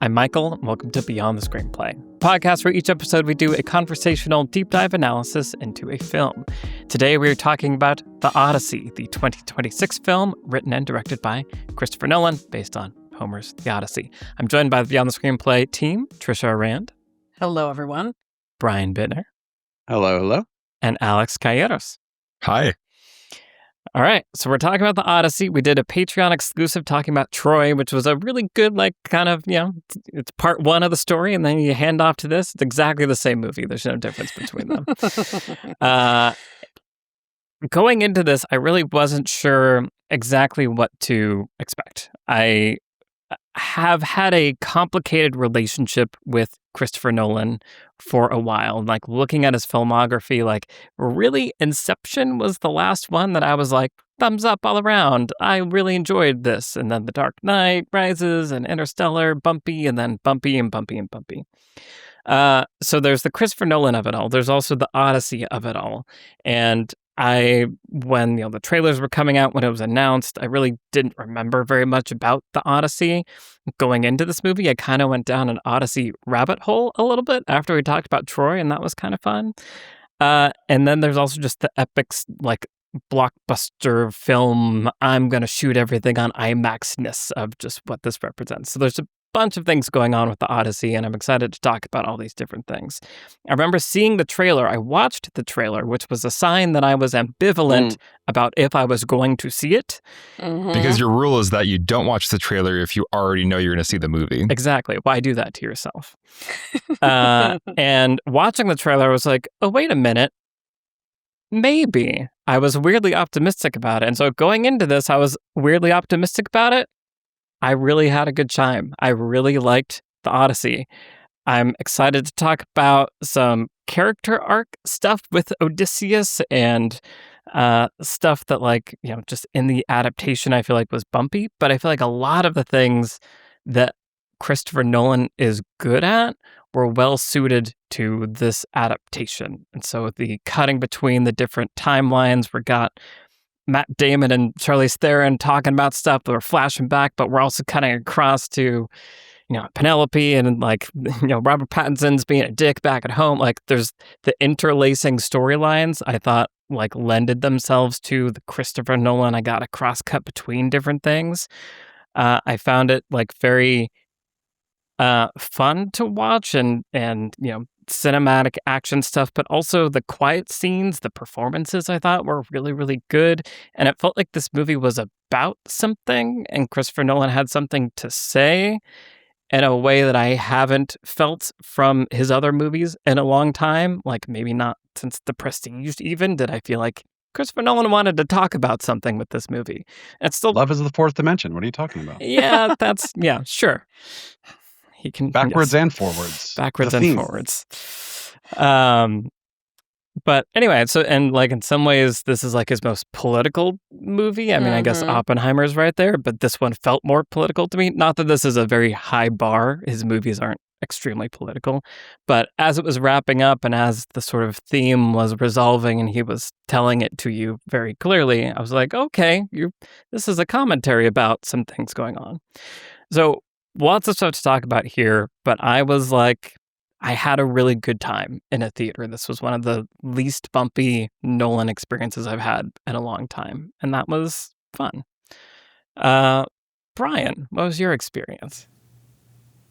I'm Michael, and welcome to Beyond the Screenplay, a podcast where each episode we do a conversational deep dive analysis into a film. Today we are talking about The Odyssey, the 2026 film written and directed by Christopher Nolan, based on Homer's The Odyssey. I'm joined by the Beyond the Screenplay team, Trisha Rand. Hello, everyone. Brian Bittner. Hello, hello. And Alex Calleros. Hi. All right, so we're talking about The Odyssey. We did a Patreon exclusive talking about Troy, which was a really good, it's part one of the story, and then you hand off to this. It's exactly the same movie. There's no difference between them. Going into this, I really wasn't sure exactly what to expect. I have had a complicated relationship with Christopher Nolan for a while. Like, looking at his filmography, really Inception was the last one that I was like, thumbs up all around. I really enjoyed this. And then The Dark Knight Rises and Interstellar, bumpy, and then bumpy and bumpy and bumpy. So there's the Christopher Nolan of it all. There's also the Odyssey of it all. And when the trailers were coming out, when it was announced, I really didn't remember very much about the Odyssey. Going into this movie, I kind of went down an Odyssey rabbit hole a little bit after we talked about Troy, and that was kind of fun. And then there's also just the epic, blockbuster film, I'm going to shoot everything on IMAX-ness of just what this represents. So there's a bunch of things going on with the Odyssey, and I'm excited to talk about all these different things. I remember seeing the trailer. I watched the trailer, which was a sign that I was ambivalent about if I was going to see it. Mm-hmm. Because your rule is that you don't watch the trailer if you already know you're going to see the movie. Exactly. Why do that to yourself? And watching the trailer, I was like, oh, wait a minute. Maybe. I was weirdly optimistic about it. And so going into this, I was weirdly optimistic about it. I really had a good time. I really liked The Odyssey. I'm excited to talk about some character arc stuff with Odysseus and stuff that, just in the adaptation, I feel like was bumpy. But I feel like a lot of the things that Christopher Nolan is good at were well suited to this adaptation. And so the cutting between the different timelines, we got Matt Damon and Charlize Theron talking about stuff that we're flashing back, but we're also cutting across to, Penelope and Robert Pattinson's being a dick back at home. There's the interlacing storylines I thought lended themselves to the Christopher Nolan. I got a cross cut between different things. I found it very fun to watch and cinematic action stuff, but also the quiet scenes, the performances I thought were really, really good. And it felt like this movie was about something, and Christopher Nolan had something to say in a way that I haven't felt from his other movies in a long time. Maybe not since The Prestige even did I feel like Christopher Nolan wanted to talk about something with this movie. It's still Love is the fourth dimension. What are you talking about? Yeah, sure. He can backwards and forwards. Backwards and forwards. But anyway, so in some ways, this is his most political movie. I mean, I guess Oppenheimer's right there, but this one felt more political to me. Not that this is a very high bar. His movies aren't extremely political. But as it was wrapping up and as the sort of theme was resolving and he was telling it to you very clearly, I was like, okay, this is a commentary about some things going on. So lots of stuff to talk about here, but I was I had a really good time in a theater. This was one of the least bumpy Nolan experiences I've had in a long time, and that was fun. Brian, what was your experience?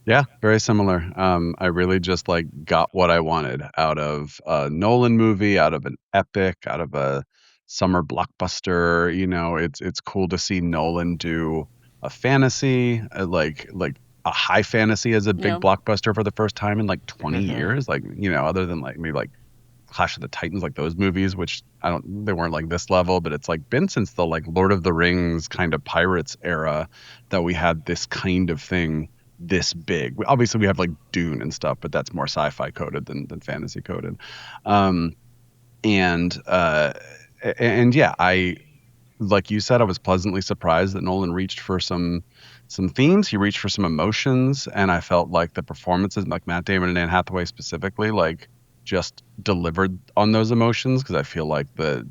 Yeah, very similar. I really just got what I wanted out of a Nolan movie, out of an epic, out of a summer blockbuster. It's cool to see Nolan do a fantasy, like a high fantasy as a big blockbuster for the first time in 20 years. Other than maybe Clash of the Titans, those movies, which they weren't this level, but it's been since the Lord of the Rings kind of pirates era that we had this kind of thing this big. Obviously we have Dune and stuff, but that's more sci-fi coded than fantasy coded. And yeah, like you said, I was pleasantly surprised that Nolan reached for some themes. He reached for some emotions, and I felt like the performances, Matt Damon and Anne Hathaway specifically, just delivered on those emotions, because I feel like the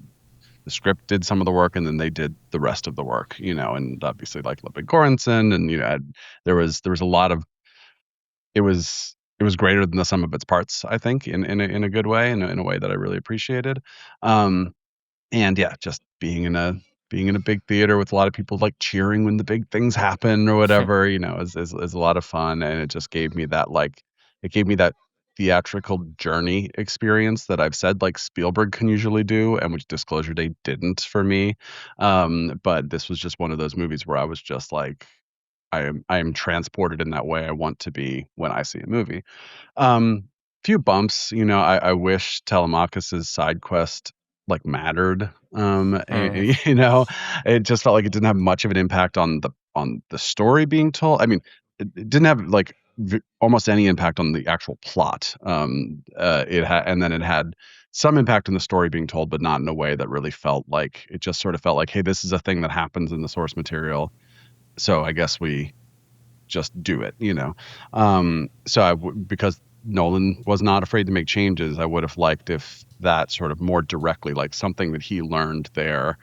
script did some of the work, and then they did the rest of the work, and obviously Ludwig Göransson, and there was a lot of it was greater than the sum of its parts, I think, in a good way, in a way that I really appreciated. Um, and yeah, just being in a big theater with a lot of people like cheering when the big things happen or whatever, is a lot of fun, and it just gave me that theatrical journey experience that I've said like Spielberg can usually do, and which Disclosure Day didn't for me. But this was just one of those movies where I was just like, I am transported in that way I want to be when I see a movie. Um, Few bumps, I wish Telemachus's side quest like mattered. It just felt like it didn't have much of an impact on the story being told. I mean, it didn't have like almost any impact on the actual plot. And then it had some impact on the story being told, but not in a way that really felt like it just sort of felt like, hey, this is a thing that happens in the source material. So I guess we just do it. Because Nolan was not afraid to make changes, I would have liked if that sort of more directly, like something that he learned there,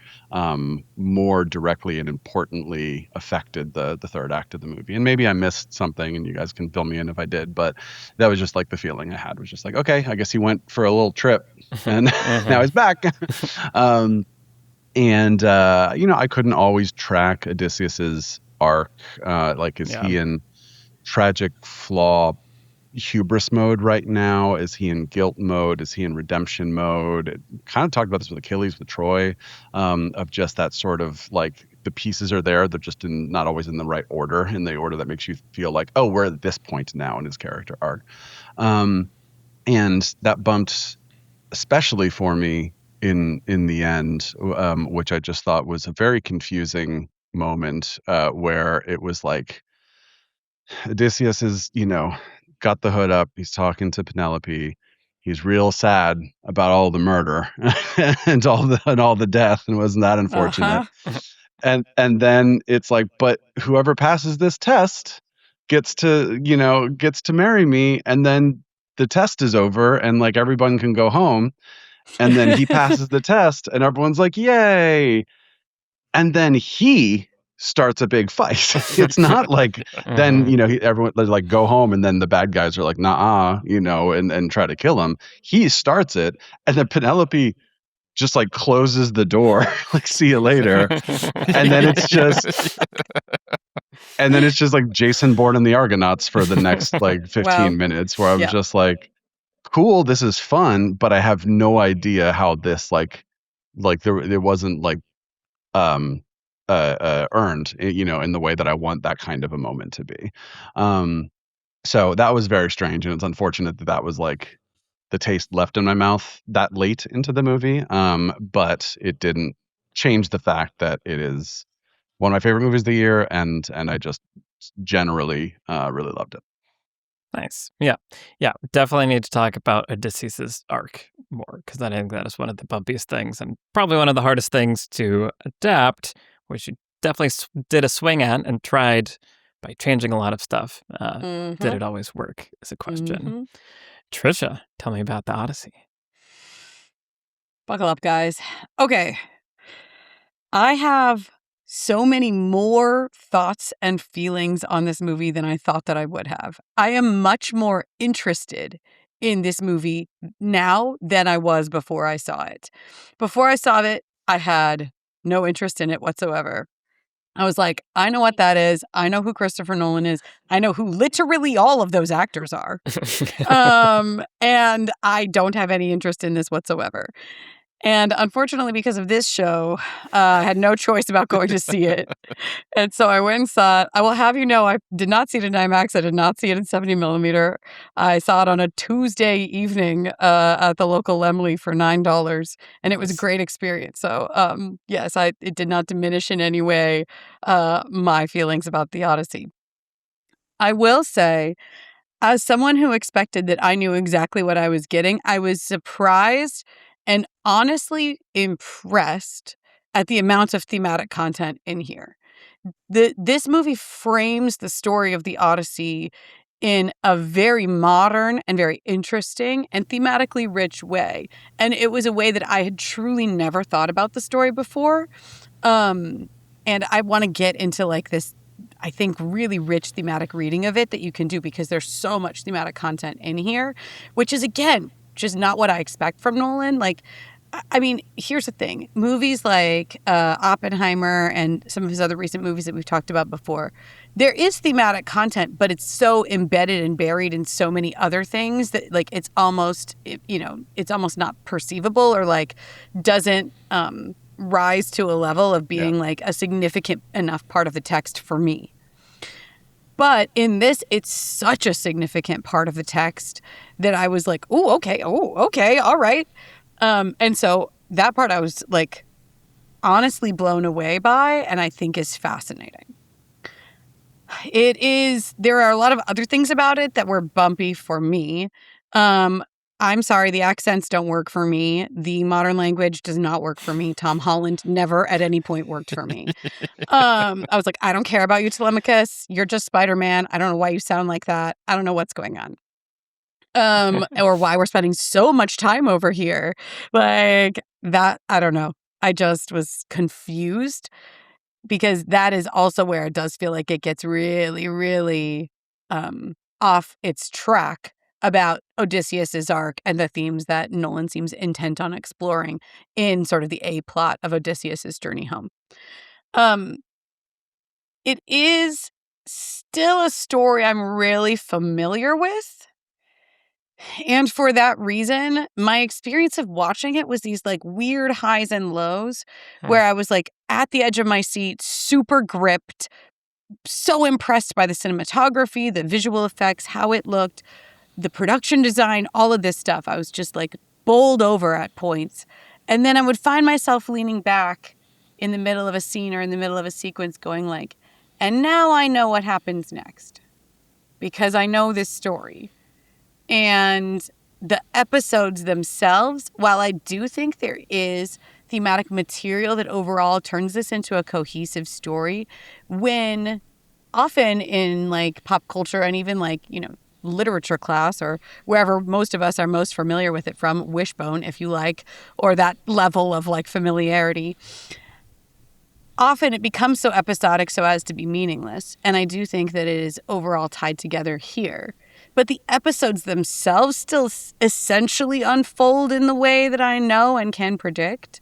more directly and importantly affected the third act of the movie. And maybe I missed something, and you guys can fill me in if I did, but that was just like the feeling I had, was just like, okay, I guess he went for a little trip and now he's back. I couldn't always track Odysseus's arc. Is he in tragic flaw hubris mode right now? Is he in guilt mode? Is he in redemption mode? Kind of talked about this with Achilles, with Troy, of just that sort of like the pieces are there. They're just not always in the right order, in the order that makes you feel like, oh, we're at this point now in his character arc. And that bumped, especially for me in the end, which I just thought was a very confusing moment, where it was like Odysseus is, got the hood up. He's talking to Penelope. He's real sad about all the murder and all the death, and wasn't that unfortunate? And then it's like, but whoever passes this test gets to marry me, and then the test is over, and like everyone can go home. And then he passes the test, and everyone's like, yay. And then he starts a big fight. It's not like then, everyone like go home, and then the bad guys are like, nah, and try to kill him. He starts it, and then Penelope just like closes the door, like, see you later. And then it's just like Jason Bourne and the Argonauts for the next like 15 minutes, where I was just like, cool, this is fun, but I have no idea how this like there wasn't like earned, in the way that I want that kind of a moment to be. So that was very strange, and it's unfortunate that was like the taste left in my mouth that late into the movie. But it didn't change the fact that it is one of my favorite movies of the year, and I just generally really loved it. Nice. Yeah. Yeah. Definitely need to talk about Odysseus' arc more, because I think that is one of the bumpiest things, and probably one of the hardest things to adapt, which you definitely did a swing at and tried by changing a lot of stuff. Did it always work is a question. Trisha, tell me about the Odyssey. Buckle up, guys. Okay. I have so many more thoughts and feelings on this movie than I thought that I would have. I am much more interested in this movie now than I was before I saw it. Before I saw it, I had no interest in it whatsoever. I was like, I know what that is. I know who Christopher Nolan is. I know who literally all of those actors are. And I don't have any interest in this whatsoever. And unfortunately, because of this show, I had no choice about going to see it. And so I went and saw it. I will have you know, I did not see it in IMAX. I did not see it in 70 millimeter. I saw it on a Tuesday evening at the local Lemley for $9. And it was a great experience. So, yes, it did not diminish in any way my feelings about the Odyssey. I will say, as someone who expected that I knew exactly what I was getting, I was surprised and honestly impressed at the amount of thematic content in here. This movie frames the story of the Odyssey in a very modern and very interesting and thematically rich way. And it was a way that I had truly never thought about the story before. And I want to get into like this I think, really rich thematic reading of it that you can do because there's so much thematic content in here, which is, again, just not what I expect from Nolan. Like, I mean, here's the thing. Movies like Oppenheimer and some of his other recent movies that we've talked about before, there is thematic content, but it's so embedded and buried in so many other things that, like, it's almost not perceivable or, like, doesn't rise to a level of being like a significant enough part of the text for me. But in this, it's such a significant part of the text that I was like, oh, okay, all right. And so that part I was like honestly blown away by, and I think is fascinating. There are a lot of other things about it that were bumpy for me. I'm sorry, the accents don't work for me. The modern language does not work for me. Tom Holland never at any point worked for me. I was like, I don't care about you, Telemachus. You're just Spider-Man. I don't know why you sound like that. I don't know what's going on. Or why we're spending so much time over here. Like that, I don't know. I just was confused because that is also where it does feel like it gets really, really off its track about Odysseus's arc and the themes that Nolan seems intent on exploring in sort of the A plot of Odysseus's journey home. It is still a story I'm really familiar with. And for that reason, my experience of watching it was these like weird highs and lows where I was like at the edge of my seat, super gripped, so impressed by the cinematography, the visual effects, how it looked, the production design, all of this stuff. I was just like bowled over at points. And then I would find myself leaning back in the middle of a scene or in the middle of a sequence going like, and now I know what happens next because I know this story. And the episodes themselves, while I do think there is thematic material that overall turns this into a cohesive story, when often in like pop culture and even like, literature class or wherever most of us are most familiar with it from, Wishbone, if you like, or that level of like familiarity, often it becomes so episodic so as to be meaningless. And I do think that it is overall tied together here. But the episodes themselves still essentially unfold in the way that I know and can predict.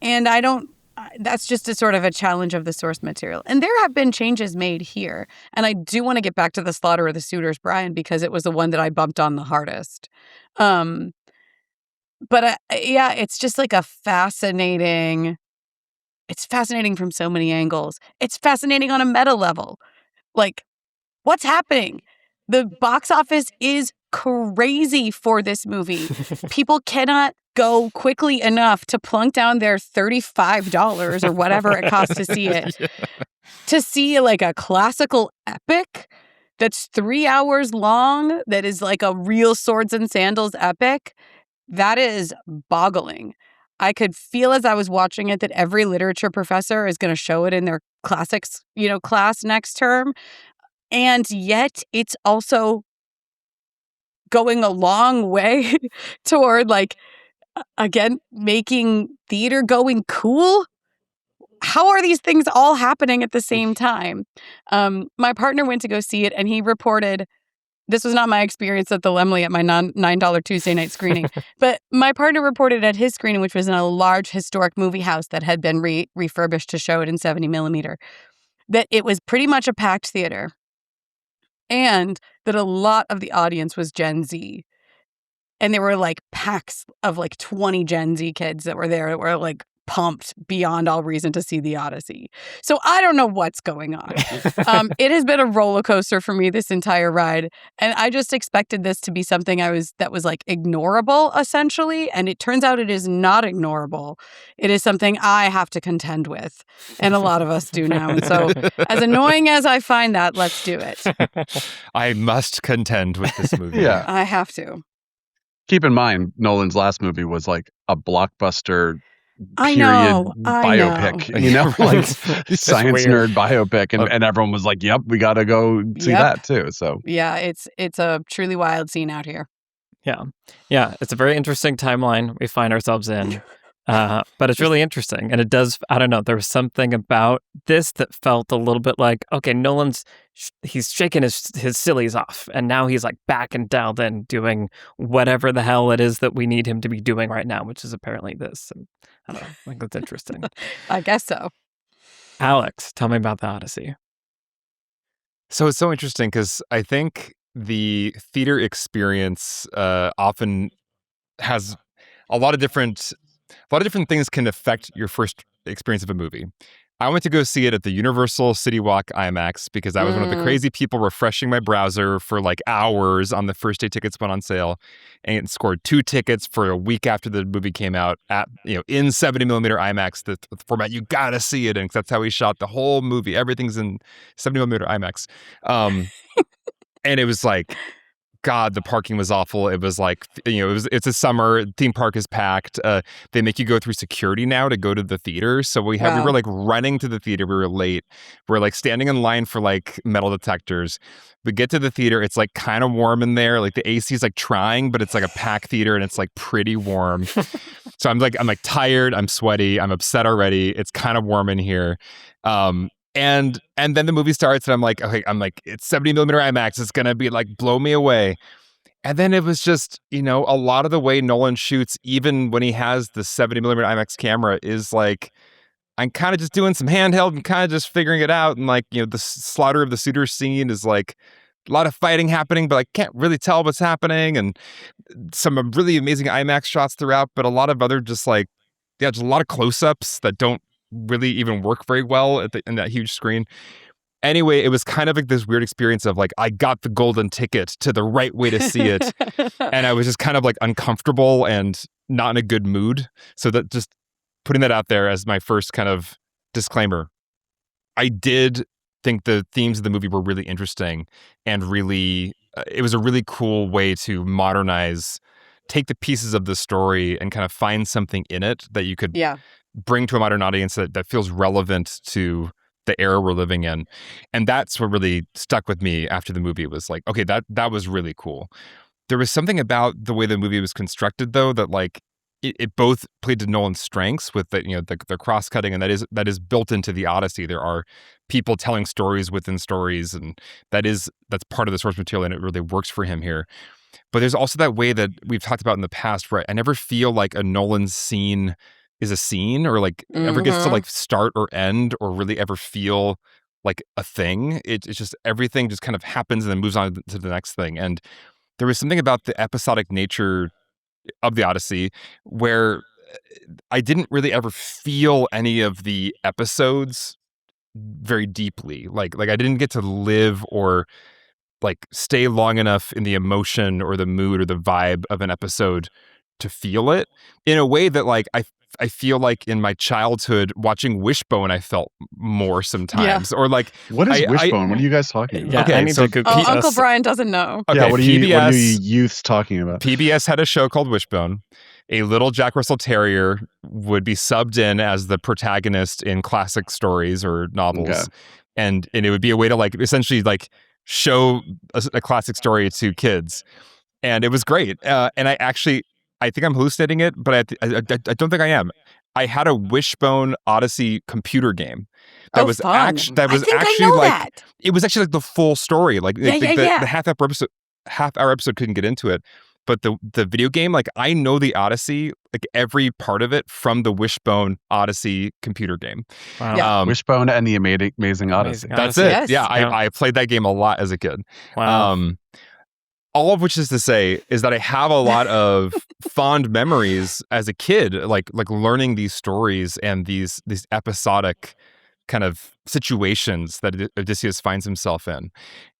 And that's just a sort of a challenge of the source material. And there have been changes made here. And I do want to get back to the Slaughter of the Suitors, Brian, because it was the one that I bumped on the hardest. But it's just like it's fascinating from so many angles. It's fascinating on a meta level. Like, what's happening? The box office is crazy for this movie. People cannot go quickly enough to plunk down their $35 or whatever it costs to see it. To see like a classical epic that's 3 hours long, that is like a real swords and sandals epic, that is boggling. I could feel as I was watching it that every literature professor is going to show it in their classics, class next term. And yet it's also going a long way toward like, again, making theater going cool. How are these things all happening at the same time? My partner went to go see it and he reported, this was not my experience at the Lemley at my $9 Tuesday night screening, but my partner reported at his screening, which was in a large historic movie house that had been refurbished to show it in 70 millimeter, that it was pretty much a packed theater. And that a lot of the audience was Gen Z. And there were like packs of like 20 Gen Z kids that were there that were like pumped beyond all reason to see the Odyssey. So I don't know what's going on. It has been a roller coaster for me this entire ride. And I just expected this to be something that was like ignorable, essentially. And it turns out it is not ignorable. It is something I have to contend with. And a lot of us do now. And so as annoying as I find that, let's do it. I must contend with this movie. Yeah. I have to. Keep in mind, Nolan's last movie was like a blockbuster I period know. biopic, like science nerd biopic. And everyone was like, yep, we got to go see that too. So yeah, it's a truly wild scene out here. Yeah. It's a very interesting timeline we find ourselves in. But it's really interesting. And it does, I don't know, there was something about this that felt a little bit like, okay, Nolan's, he's shaking his sillies off. And now he's like back and dialed in doing whatever the hell it is that we need him to be doing right now, which is apparently this. And I don't know, I think that's interesting. I guess so. Alex, tell me about the Odyssey. So it's so interesting because I think the theater experience often has a lot of different things can affect your first experience of a movie. I went to go see it at the Universal City Walk IMAX because I was one of the crazy people refreshing my browser for like hours on the first day tickets went on sale, and scored 2 tickets for a week after the movie came out at in 70mm IMAX, the format you gotta see it in, 'cause that's how we shot the whole movie. Everything's in 70mm IMAX, and it was like, God, the parking was awful. It was like, it's a summer, theme park is packed. They make you go through security now to go to the theater. So we were like running to the theater. We were late. We're like standing in line for like metal detectors. We get to the theater. It's like kind of warm in there. Like the AC is like trying, but it's like a packed theater and it's like pretty warm. So I'm like tired. I'm sweaty. I'm upset already. It's kind of warm in here. And then the movie starts and I'm like, okay, it's 70mm IMAX. It's going to be like, blow me away. And then it was just, a lot of the way Nolan shoots, even when he has the 70mm IMAX camera, is like, I'm kind of just doing some handheld and kind of just figuring it out. And like, the slaughter of the suitors scene is like a lot of fighting happening, but I can't really tell what's happening. And some really amazing IMAX shots throughout, but a lot of other just like, just a lot of close-ups that don't really even work very well in that huge screen. Anyway, it was kind of like this weird experience of like, I got the golden ticket to the right way to see it. And I was just kind of like uncomfortable and not in a good mood. So that just putting that out there as my first kind of disclaimer. I did think the themes of the movie were really interesting and really, it was a really cool way to take the pieces of the story and kind of find something in it that you could bring to a modern audience that feels relevant to the era we're living in. And that's what really stuck with me after the movie. It was like, okay, that was really cool. There was something about the way the movie was constructed, though, that like it both played to Nolan's strengths with the cross-cutting, and that is built into the Odyssey. There are people telling stories within stories, and that's part of the source material, and it really works for him here. But there's also that way that we've talked about in the past where I never feel like a Nolan scene is a scene or like ever gets to like start or end or really ever feel like a thing. It's just everything just kind of happens and then moves on to the next thing. And there was something about the episodic nature of the Odyssey where I didn't really ever feel any of the episodes very deeply. Like I didn't get to live or like stay long enough in the emotion or the mood or the vibe of an episode to feel it in a way that like I feel like in my childhood watching Wishbone, I felt more sometimes. Or like, what is Wishbone? What are you guys talking about? Yeah, okay, I need so to Uncle Brian doesn't know. Okay, yeah, what are PBS, you youths talking about? PBS had a show called Wishbone. A little Jack Russell Terrier would be subbed in as the protagonist in classic stories or novels, and it would be a way to like essentially like show a classic story to kids, and it was great. And I think I'm hallucinating it, but I don't think I am. I had a Wishbone Odyssey computer game that was actually like it was actually like the full story. Like the half-hour episode couldn't get into it, but the video game, like I know the Odyssey, like every part of it from the Wishbone Odyssey computer game. Wow. Wishbone and the Amazing Odyssey. That's it. Yes. Yeah, I played that game a lot as a kid. Wow. All of which is to say is that I have a lot of fond memories as a kid, like learning these stories and these episodic kind of situations that Odysseus finds himself in.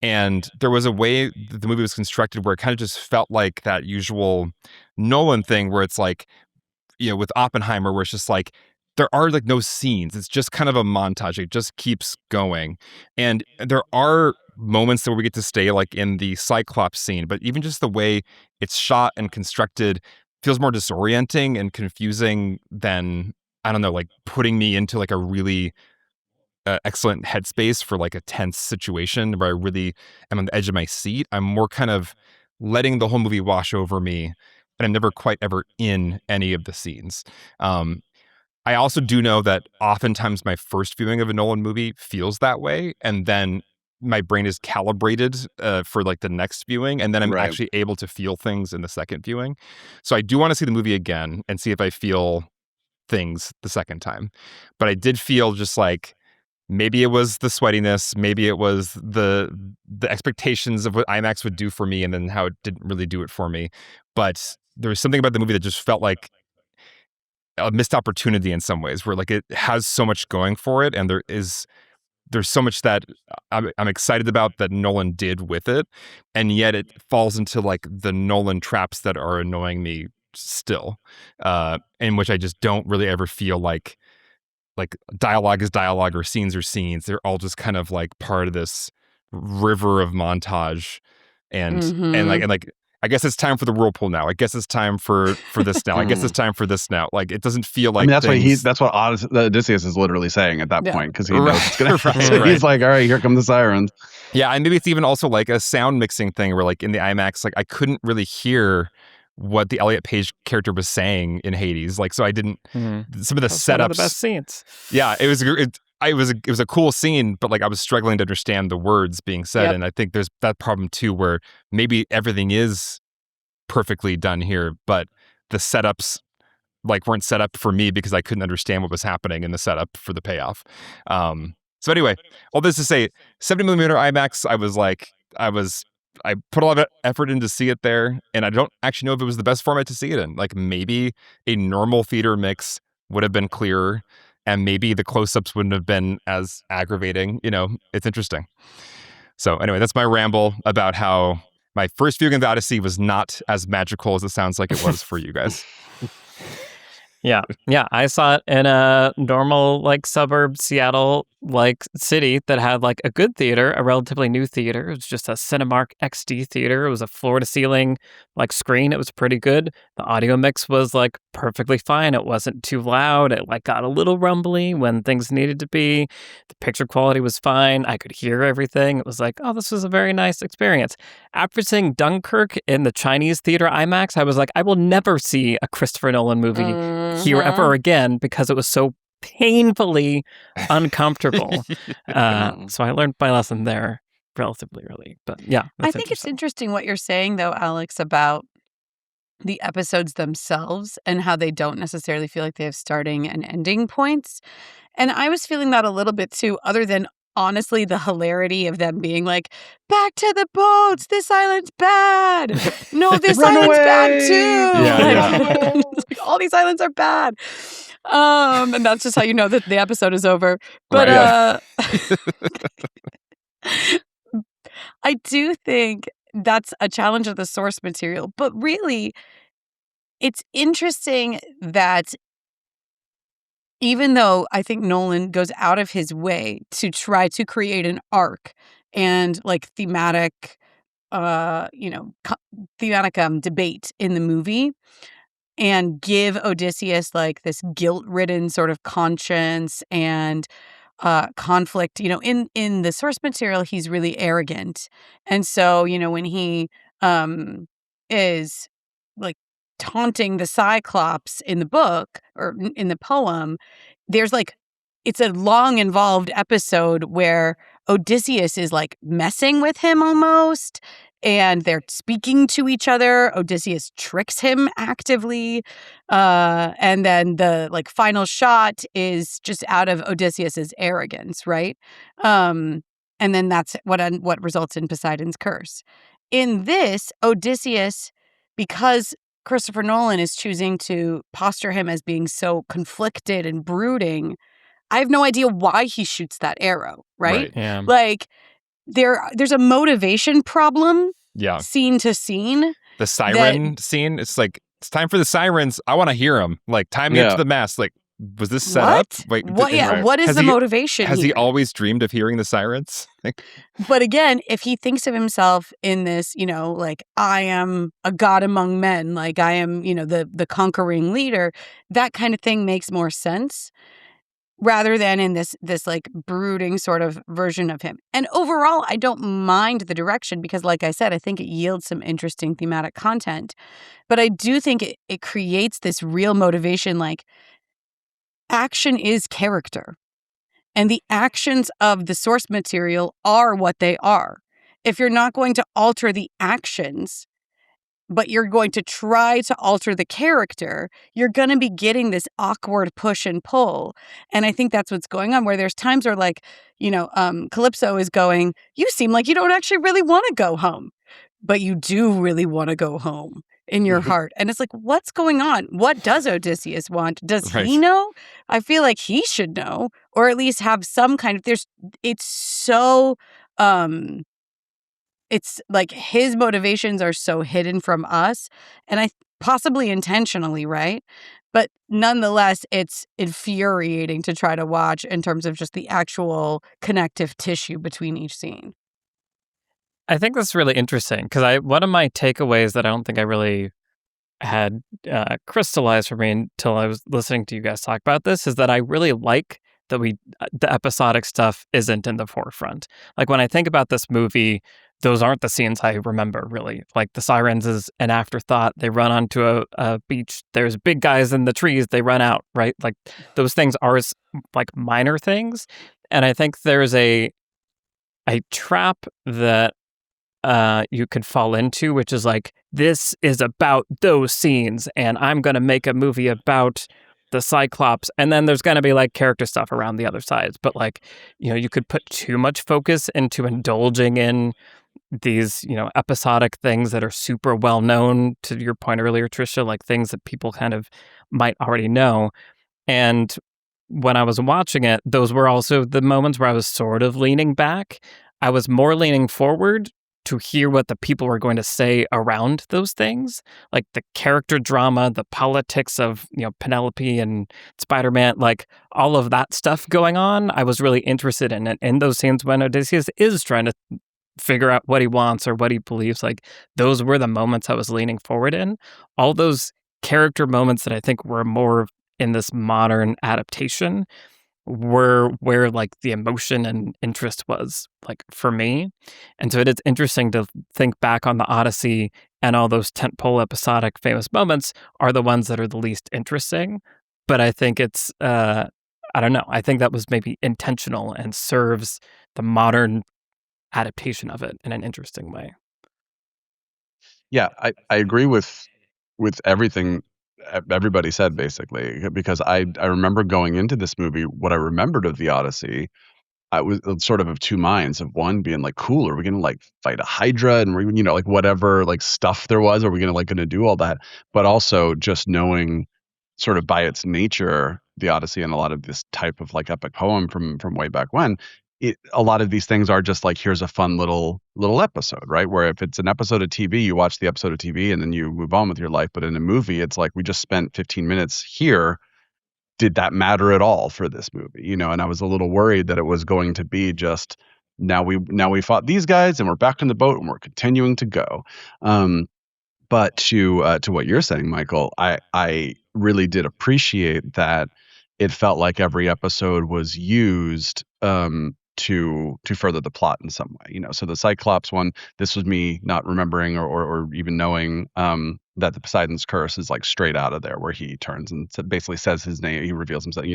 And there was a way that the movie was constructed where it kind of just felt like that usual Nolan thing where it's like, with Oppenheimer, where it's just like, there are like no scenes. It's just kind of a montage. It just keeps going. And there are moments where we get to stay like in the Cyclops scene, but even just the way it's shot and constructed feels more disorienting and confusing than, I don't know, like putting me into like a really excellent headspace for like a tense situation where I really am on the edge of my seat. I'm more kind of letting the whole movie wash over me and I'm never quite ever in any of the scenes. I also do know that oftentimes my first viewing of a Nolan movie feels that way, and then my brain is calibrated for like the next viewing, and then I'm Right. actually able to feel things in the second viewing. So I do want to see the movie again and see if I feel things the second time. But I did feel just like maybe it was the sweatiness, maybe it was the expectations of what IMAX would do for me, and then how it didn't really do it for me. But there was something about the movie that just felt like a missed opportunity in some ways, where like it has so much going for it, and there's so much that I'm excited about that Nolan did with it, and yet it falls into like the Nolan traps that are annoying me still, in which I just don't really ever feel like dialogue is dialogue or scenes are scenes. They're all just kind of like part of this river of montage, and I guess it's time for the whirlpool now. I guess it's time for this now. I guess it's time for this now. Like it doesn't feel like that's what Odysseus is literally saying at that point, because he knows it's gonna happen. So Right. he's like, all right, here come the sirens. Yeah, and maybe it's even also like a sound mixing thing where like in the IMAX, like I couldn't really hear what the Elliot Page character was saying in Hades. Like, so I didn't, some of the That's setups. one of the best scenes. Yeah, it was a cool scene, but like I was struggling to understand the words being said. Yep. And I think there's that problem too, where maybe everything is perfectly done here, but the setups like weren't set up for me because I couldn't understand what was happening in the setup for the payoff. So anyway, all this to say, 70mm IMAX, I put a lot of effort in to see it there, and I don't actually know if it was the best format to see it in. Like maybe a normal theater mix would have been clearer, and maybe the close-ups wouldn't have been as aggravating. You know, it's interesting. So anyway, that's my ramble about how my first viewing of the Odyssey was not as magical as it sounds like it was for you guys. Yeah. I saw it in a normal, like, suburb Seattle, like, city that had, like, a good theater, a relatively new theater. It was just a Cinemark XD theater. It was a floor-to-ceiling, like, screen. It was pretty good. The audio mix was, like, perfectly fine. It wasn't too loud. It, like, got a little rumbly when things needed to be. The picture quality was fine. I could hear everything. It was like, oh, this was a very nice experience. After seeing Dunkirk in the Chinese theater IMAX, I was like, I will never see a Christopher Nolan movie here ever again because it was so painfully uncomfortable. So I learned my lesson there relatively early. But yeah, I think it's interesting what you're saying, though, Alex, about the episodes themselves and how they don't necessarily feel like they have starting and ending points. And I was feeling that a little bit too, other than honestly the hilarity of them being like, back to the boats, this island's bad. No, this Run island's bad away! too. Yeah, Like, all these islands are bad. And that's just how you know that the episode is over. But I do think that's a challenge of the source material. But really, it's interesting that even though I think Nolan goes out of his way to try to create an arc and like thematic, debate in the movie and give Odysseus like this guilt-ridden sort of conscience and conflict, in the source material, he's really arrogant. And so, when he is like taunting the Cyclops in the book or in the poem, there's like, it's a long involved episode where Odysseus is like messing with him almost, and they're speaking to each other. Odysseus tricks him actively. And then the like final shot is just out of Odysseus's arrogance, right? And then that's what results in Poseidon's curse. In this, Odysseus, because Christopher Nolan is choosing to posture him as being so conflicted and brooding, I have no idea why he shoots that arrow, right? Yeah. Like, there's a motivation problem scene to scene. The siren scene, it's like, it's time for the sirens. I want to hear them. Like, time me up to the mast. Like, was this set up? Wait, what is the motivation Has here? he always dreamed of hearing the sirens? But again, if he thinks of himself in this, like, I am a god among men, like I am, the conquering leader, that kind of thing makes more sense. rather than in this like brooding sort of version of him. And overall, I don't mind the direction because, like I said, I think it yields some interesting thematic content. But I do think it creates this real motivation, like action is character. And the actions of the source material are what they are. If you're not going to alter the actions, but you're going to try to alter the character, you're going to be getting this awkward push and pull. And I think that's what's going on, where there's times where, like, Calypso is going, you seem like you don't actually really want to go home, but you do really want to go home in your heart. And it's like, what's going on? What does Odysseus want? Does he know? I feel like he should know, or at least have some kind of, it's so, it's like his motivations are so hidden from us, and possibly intentionally, right? But nonetheless, it's infuriating to try to watch in terms of just the actual connective tissue between each scene. I think that's really interesting because one of my takeaways that I don't think I really had crystallized for me until I was listening to you guys talk about this is that I really like that the episodic stuff isn't in the forefront. Like when I think about this movie, those aren't the scenes I remember really. Like the sirens is an afterthought. They run onto a beach. There's big guys in the trees. They run out, right? Like those things are like minor things. And I think there's a trap that you could fall into, which is like, this is about those scenes, and I'm going to make a movie about the Cyclops, and then there's going to be like character stuff around the other sides. But like, you could put too much focus into indulging in these, episodic things that are super well known, to your point earlier, Trisha, like things that people kind of might already know. And when I was watching it, those were also the moments where I was sort of leaning back. I was more leaning forward to hear what the people were going to say around those things, like the character drama, the politics of, Penelope and Spider-Man, like all of that stuff going on. I was really interested in it. In those scenes when Odysseus is trying to figure out what he wants or what he believes, like those were the moments I was leaning forward in. All those character moments that I think were more in this modern adaptation were where like the emotion and interest was, like for me. And so it is interesting to think back on the Odyssey, and all those tentpole episodic famous moments are the ones that are the least interesting. But I think it's I don't know, I think that was maybe intentional and serves the modern adaptation of it in an interesting way. Yeah, I agree with everything everybody said, basically, because I remember going into this movie, what I remembered of the Odyssey, I was sort of two minds. Of one being like, cool, are we gonna like fight a Hydra and we're like whatever like stuff there was, are we gonna do all that? But also just knowing, sort of by its nature, the Odyssey and a lot of this type of like epic poem from way back when, a lot of these things are just like, here's a fun little episode, right? Where if it's an episode of TV, you watch the episode of TV and then you move on with your life. But in a movie, it's like, we just spent 15 minutes here. Did that matter at all for this movie? And I was a little worried that it was going to be just, now we fought these guys and we're back in the boat and we're continuing to go. But to what you're saying, Michael, I really did appreciate that it felt like every episode was used to further the plot in some way. So the Cyclops one, this was me not remembering or even knowing that the Poseidon's curse is like straight out of there, where he turns and basically says his name, he reveals himself.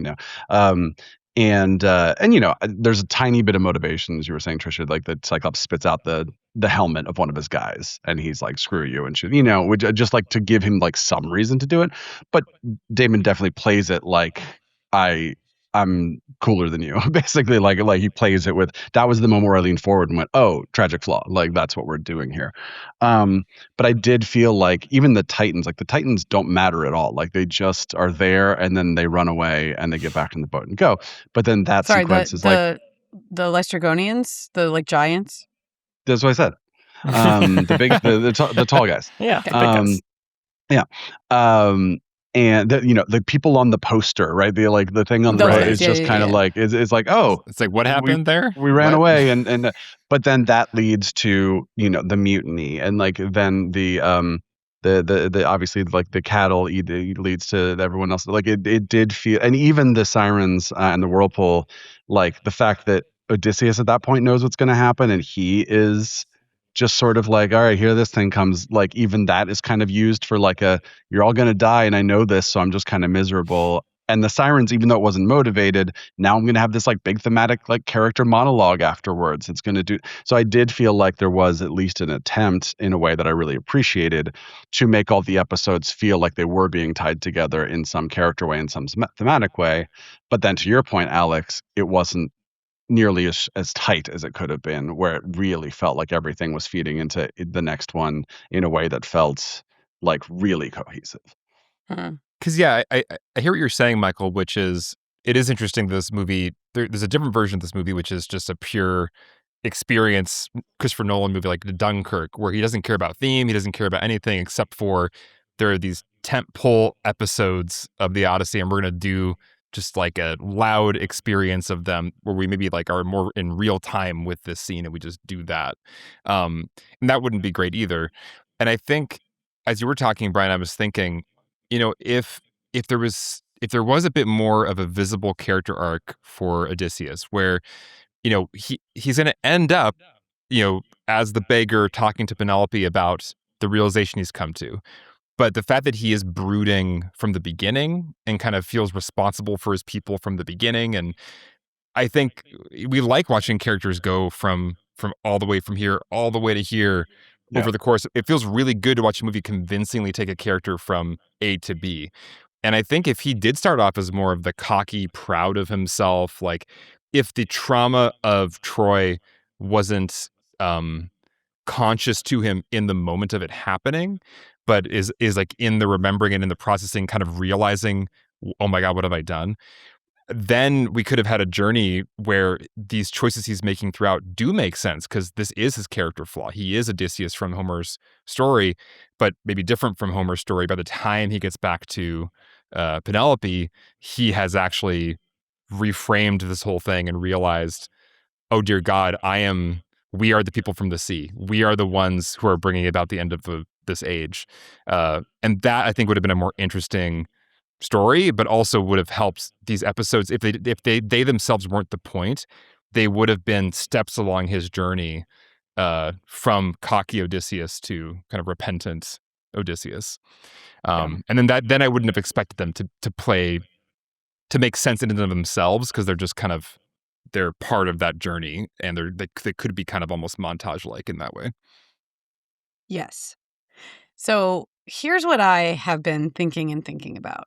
And there's a tiny bit of motivation, as you were saying, Trisha, like the Cyclops spits out the helmet of one of his guys and he's like, screw you, and should, which just like to give him like some reason to do it. But Damon definitely plays it like, I'm cooler than you, basically. Like he plays it with, that was the moment where I leaned forward and went, oh, tragic flaw, like that's what we're doing here. But I did feel like even the Titans don't matter at all. Like they just are there and then they run away and they get back in the boat and go. But then that sequence is like the Lestrygonians, the like giants. That's what I said. The big, the tall guys. Yeah, the big guys. Yeah. And the people on the poster, right? The thing on the right is just kind of like, it's like, oh, it's like, what happened there? We ran away, and but then that leads to the mutiny, and like then the the obviously like the cattle leads to everyone else. Like it did feel, and even the sirens and the whirlpool, like the fact that Odysseus at that point knows what's going to happen, and he is just sort of like, all right, here this thing comes. Like even that is kind of used for like a, you're all going to die, and I know this, so I'm just kind of miserable. And the sirens, even though it wasn't motivated, now I'm going to have this like big thematic like character monologue afterwards. It's going to do. So I did feel like there was at least an attempt in a way that I really appreciated to make all the episodes feel like they were being tied together in some character way, in some thematic way. But then to your point, Alex, it wasn't nearly as tight as it could have been, where it really felt like everything was feeding into the next one in a way that felt like really cohesive. Because I hear what you're saying, Michael, which is, it is interesting that this movie, there's a different version of this movie, which is just a pure experience Christopher Nolan movie like Dunkirk, where he doesn't care about theme, he doesn't care about anything except for there are these tentpole episodes of the Odyssey, and we're going to do just like a loud experience of them where we maybe like are more in real time with this scene, and we just do that. And that wouldn't be great either. And I think as you were talking, Brian, I was thinking, you know, if there was a bit more of a visible character arc for Odysseus, where, you know, he's going to end up, you know, as the beggar talking to Penelope about the realization he's come to. But the fact that he is brooding from the beginning and kind of feels responsible for his people from the beginning. And I think we like watching characters go from all the way from here, all the way to here over the course. It feels really good to watch a movie convincingly take a character from A to B. And I think if he did start off as more of the cocky, proud of himself, like if the trauma of Troy wasn't conscious to him in the moment of it happening, but is like in the remembering and in the processing, kind of realizing, oh my God, what have I done? Then we could have had a journey where these choices he's making throughout do make sense, because this is his character flaw. He is Odysseus from Homer's story, but maybe different from Homer's story. By the time he gets back to Penelope, he has actually reframed this whole thing and realized, oh dear God, we are the people from the sea. We are the ones who are bringing about the end of this age. And that, I think, would have been a more interesting story, but also would have helped these episodes. If they themselves weren't the point, they would have been steps along his journey from cocky Odysseus to kind of repentant Odysseus. And then I wouldn't have expected them to make sense in and of themselves, because they're just kind of, they're part of that journey, and they could be kind of almost montage-like in that way. Yes. So here's what I have been thinking about.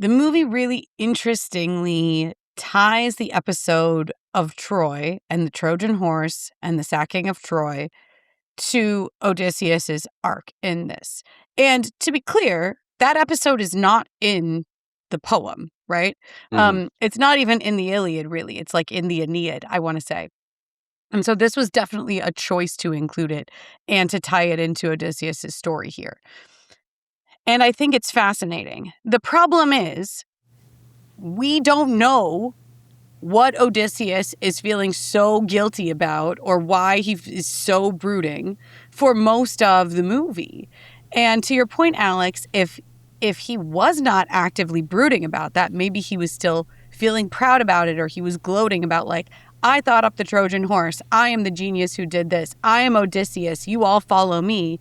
The movie really interestingly ties the episode of Troy and the Trojan horse and the sacking of Troy to Odysseus's arc in this. And to be clear, that episode is not in the poem, right? It's not even in the Iliad, really. It's like in the Aeneid, I want to say. And so this was definitely a choice to include it and to tie it into Odysseus's story here. And I think it's fascinating. The problem is, we don't know what Odysseus is feeling so guilty about, or why he is so brooding for most of the movie. And to your point, Alex, if he was not actively brooding about that, maybe he was still feeling proud about it, or he was gloating about, like, I thought up the Trojan horse. I am the genius who did this. I am Odysseus. You all follow me.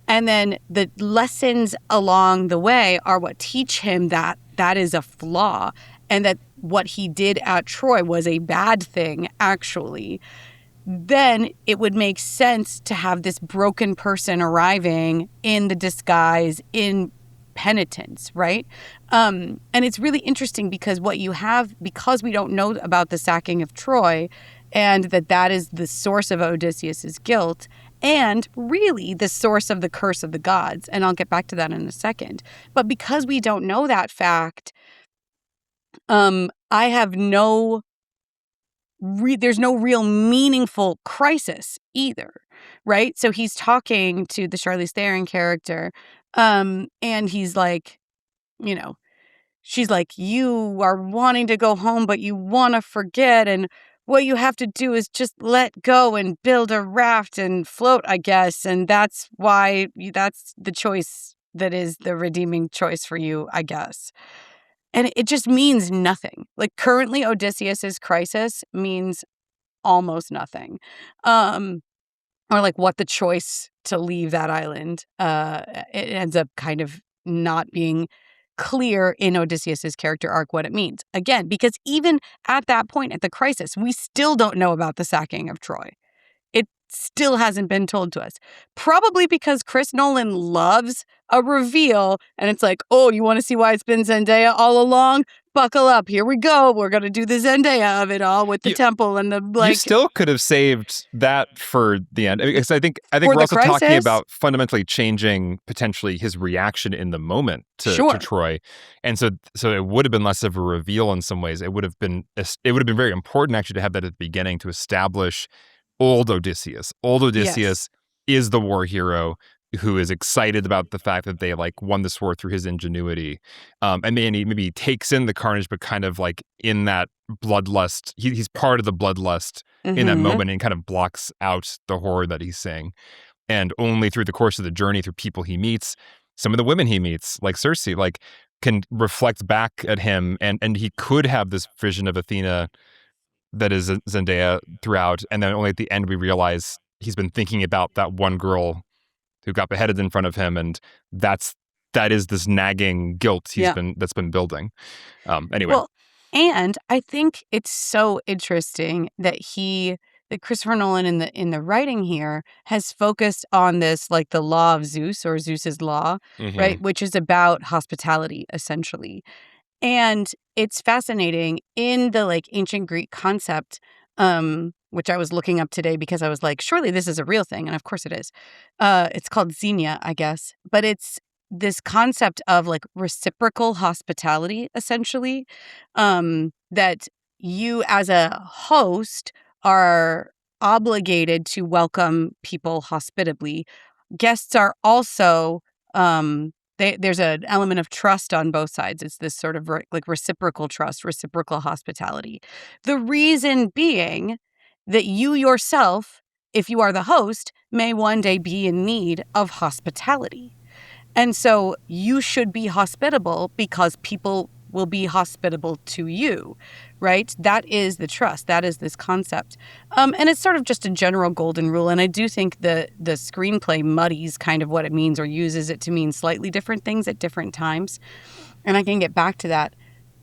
And then the lessons along the way are what teach him that that is a flaw, and that what he did at Troy was a bad thing, actually. Then it would make sense to have this broken person arriving in the disguise, in penitence, right? And it's really interesting because what you have, because we don't know about the sacking of Troy, and that is the source of Odysseus's guilt, and really the source of the curse of the gods. And I'll get back to that in a second. But because we don't know that fact, I have there's no real meaningful crisis either, right? So he's talking to the Charlize Theron character, and he's like, you know, she's like, you are wanting to go home, but you want to forget. And what you have to do is just let go and build a raft and float, I guess. And that's why that's the choice that is the redeeming choice for you, I guess. And it just means nothing. Like currently Odysseus's crisis means almost nothing. Or like what the choice to leave that island, it ends up kind of not being clear in Odysseus's character arc what it means. Again, because even at that point, at the crisis, we still don't know about the sacking of Troy. It still hasn't been told to us. Probably because Chris Nolan loves a reveal, and it's like, oh, you want to see why it's been Zendaya all along? Buckle up. Here we go. We're going to do the Zendaya of it all with the temple and the You still could have saved that for the end. Because I think For we're the also talking crisis? about fundamentally changing potentially his reaction in the moment to Sure. Troy. And so it would have been less of a reveal in some ways. It would have been very important actually to have that at the beginning to establish old Odysseus. Old Odysseus is the war hero who is excited about the fact that they like won this war through his ingenuity. And maybe he takes in the carnage, but kind of like in that bloodlust, he's part of the bloodlust in that Mhm. moment and kind of blocks out the horror that he's seeing. And only through the course of the journey, through people he meets, some of the women he meets, like Cersei, like can reflect back at him, and he could have this vision of Athena that is Zendaya throughout, and then only at the end we realize he's been thinking about that one girl who got beheaded in front of him, and that is this nagging guilt that's been building. Anyway, Well, and I think it's so interesting that Christopher Nolan in the writing here has focused on this, like the law of Zeus or Zeus's law, right? Which is about hospitality, essentially. And it's fascinating in the like ancient Greek concept, which I was looking up today because I was like, surely this is a real thing. And of course it is. It's called xenia, I guess. But it's this concept of like reciprocal hospitality, essentially, that you as a host are obligated to welcome people hospitably. Guests are also there's an element of trust on both sides. It's this sort of like reciprocal trust, reciprocal hospitality. The reason being that you yourself, if you are the host, may one day be in need of hospitality. And so you should be hospitable because people will be hospitable to you, right? That is the trust. That is this concept. And it's sort of just a general golden rule. And I do think the screenplay muddies kind of what it means or uses it to mean slightly different things at different times. And I can get back to that.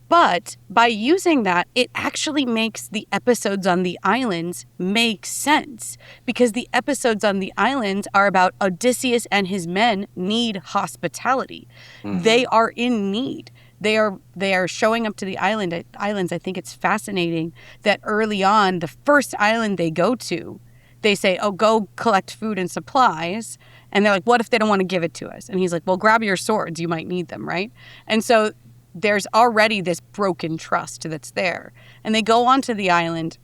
But by using that, it actually makes the episodes on the islands make sense because the episodes on the islands are about Odysseus and his men need hospitality. Mm-hmm. They are in need. They are showing up to the islands. I think it's fascinating that early on, the first island they go to, they say, oh, go collect food and supplies. And they're like, what if they don't want to give it to us? And he's like, well, grab your swords. You might need them, right? And so there's already this broken trust that's there. And they go onto the island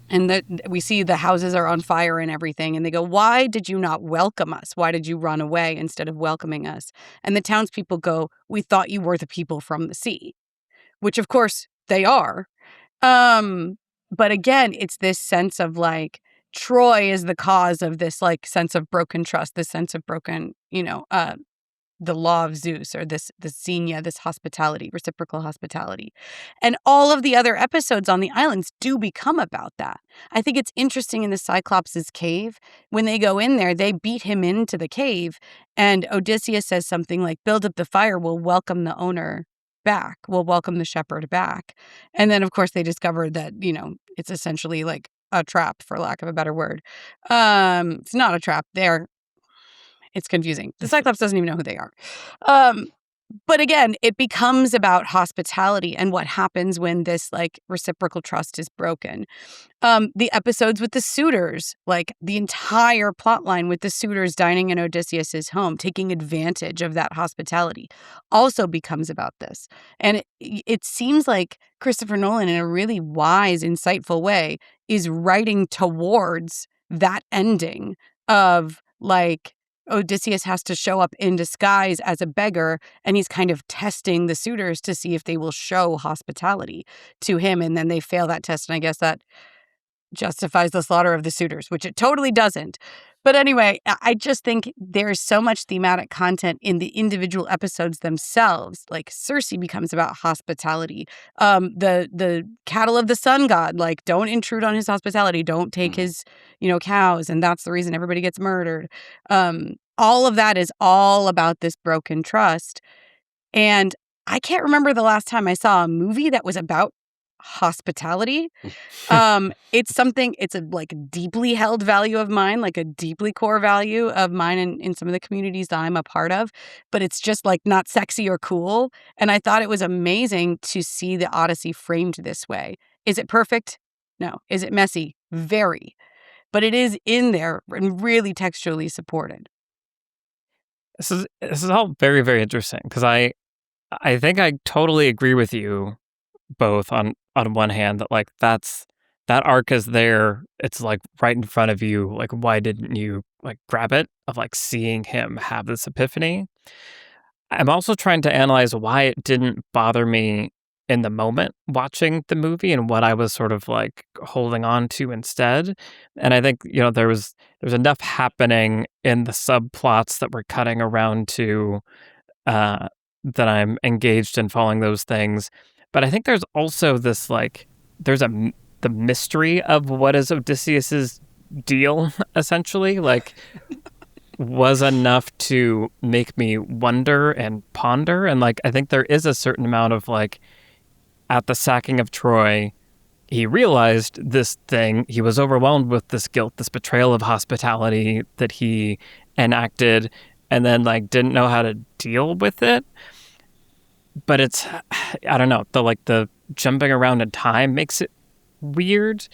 and we see the houses are on fire and everything. And they go, why did you not welcome us? Why did you run away instead of welcoming us? And the townspeople go, we thought you were the people from the sea, which of course they are. But again, it's this sense of like, Troy is the cause of this like sense of broken trust, this sense of broken, the law of Zeus or this xenia, this hospitality, reciprocal hospitality. And all of the other episodes on the islands do become about that. I think it's interesting in the Cyclops' cave, when they go in there, they beat him into the cave and Odysseus says something like, build up the fire, we'll welcome the owner back. We'll welcome the shepherd back. And then of course they discover that, it's essentially like a trap, for lack of a better word. It's not a trap. It's confusing. The Cyclops doesn't even know who they are. But again, it becomes about hospitality and what happens when this like reciprocal trust is broken. The episodes with the suitors, like the entire plot line with the suitors dining in Odysseus's home, taking advantage of that hospitality, also becomes about this. And it seems like Christopher Nolan, in a really wise, insightful way, is writing towards that ending of like, Odysseus has to show up in disguise as a beggar, and he's kind of testing the suitors to see if they will show hospitality to him. And then they fail that test. And I guess that justifies the slaughter of the suitors, which it totally doesn't. But anyway, I just think there's so much thematic content in the individual episodes themselves. Like Cersei becomes about hospitality. The cattle of the sun god, like don't intrude on his hospitality, don't take his, cows, and that's the reason everybody gets murdered. All of that is all about this broken trust. And I can't remember the last time I saw a movie that was about hospitality. It's a like deeply held value of mine, like a deeply core value of mine in some of the communities that I'm a part of, but it's just like not sexy or cool. And I thought it was amazing to see the Odyssey framed this way. Is it perfect? No. Is it messy? Very. But it is in there and really textually supported. This is all very, very interesting because I think I totally agree with you both on one hand that like that arc is there. It's like right in front of you. Like, why didn't you like grab it? Of like seeing him have this epiphany. I'm also trying to analyze why it didn't bother me in the moment watching the movie and what I was sort of like holding on to instead. And I think, there was enough happening in the subplots that were cutting around to that I'm engaged in following those things. But I think there's also this like the mystery of what is Odysseus's deal essentially like was enough to make me wonder and ponder. And like I think there is a certain amount of like at the sacking of Troy, he realized this thing. He was overwhelmed with this guilt, this betrayal of hospitality that he enacted, and then like didn't know how to deal with it. But it's, I don't know, the jumping around in time makes it weird.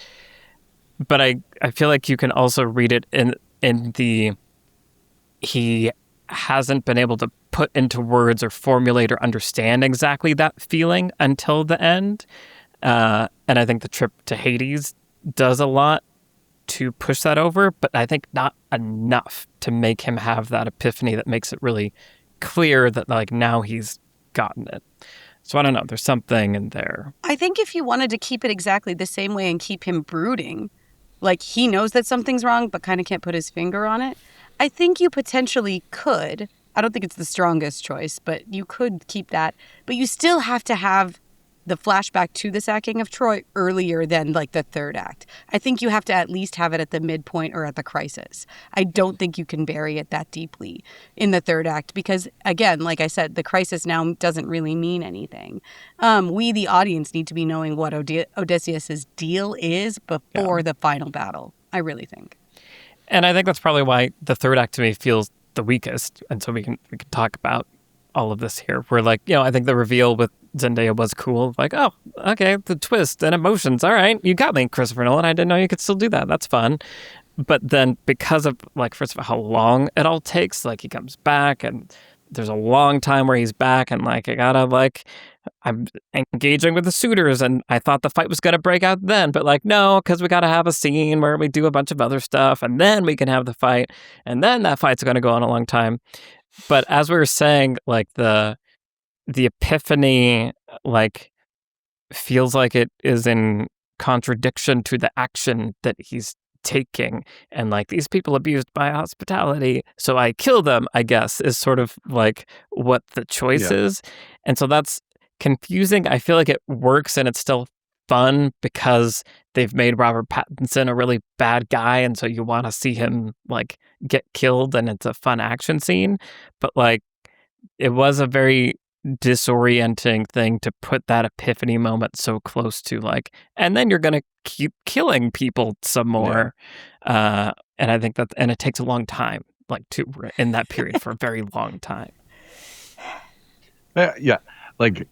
But I feel like you can also read it in the, he hasn't been able to put into words or formulate or understand exactly that feeling until the end. And I think the trip to Hades does a lot to push that over, but I think not enough to make him have that epiphany that makes it really clear that like now he's gotten it. So I don't know, there's something in there. I think if you wanted to keep it exactly the same way and keep him brooding, like he knows that something's wrong but kind of can't put his finger on it, I think you potentially could. I don't think it's the strongest choice, but you could keep that. But you still have to have the flashback to the sacking of Troy earlier than like the third act. I think you have to at least have it at the midpoint or at the crisis. I don't think you can bury it that deeply in the third act because, again, like I said, the crisis now doesn't really mean anything. We, the audience, need to be knowing what Odysseus's deal is before the final battle, I really think. And I think that's probably why the third act to me feels the weakest. And so we can talk about all of this here. Where like, I think the reveal with Zendaya was cool. Like, oh, okay, the twist and emotions. All right, you got me, Christopher Nolan. I didn't know you could still do that. That's fun. But then because of like, first of all, how long it all takes, like he comes back and there's a long time where he's back and like, I'm engaging with the suitors and I thought the fight was going to break out then, but like, no, because we got to have a scene where we do a bunch of other stuff and then we can have the fight and then that fight's going to go on a long time. But as we were saying, like the epiphany, like feels like it is in contradiction to the action that he's taking. And like these people abused my hospitality, so I kill them, I guess, is sort of like what the choice is. And so that's confusing. I feel like it works and it's still fun because they've made Robert Pattinson a really bad guy, and so you want to see him like get killed and it's a fun action scene. But like it was a very disorienting thing to put that epiphany moment so close to like, and then you're gonna keep killing people some more. And I think that, and it takes a long time, like to in that period for a very long time. Like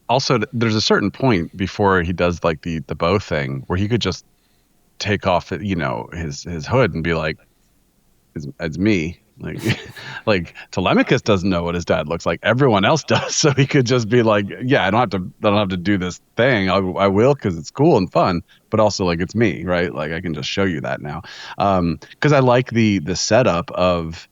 also there's a certain point before he does like the bow thing where he could just take off his hood and be like, it's me. Like Telemachus doesn't know what his dad looks like. Everyone else does, so he could just be like, "Yeah, I don't have to do this thing. I will because it's cool and fun, but also like it's me, right? Like I can just show you that now." Because I like the setup of,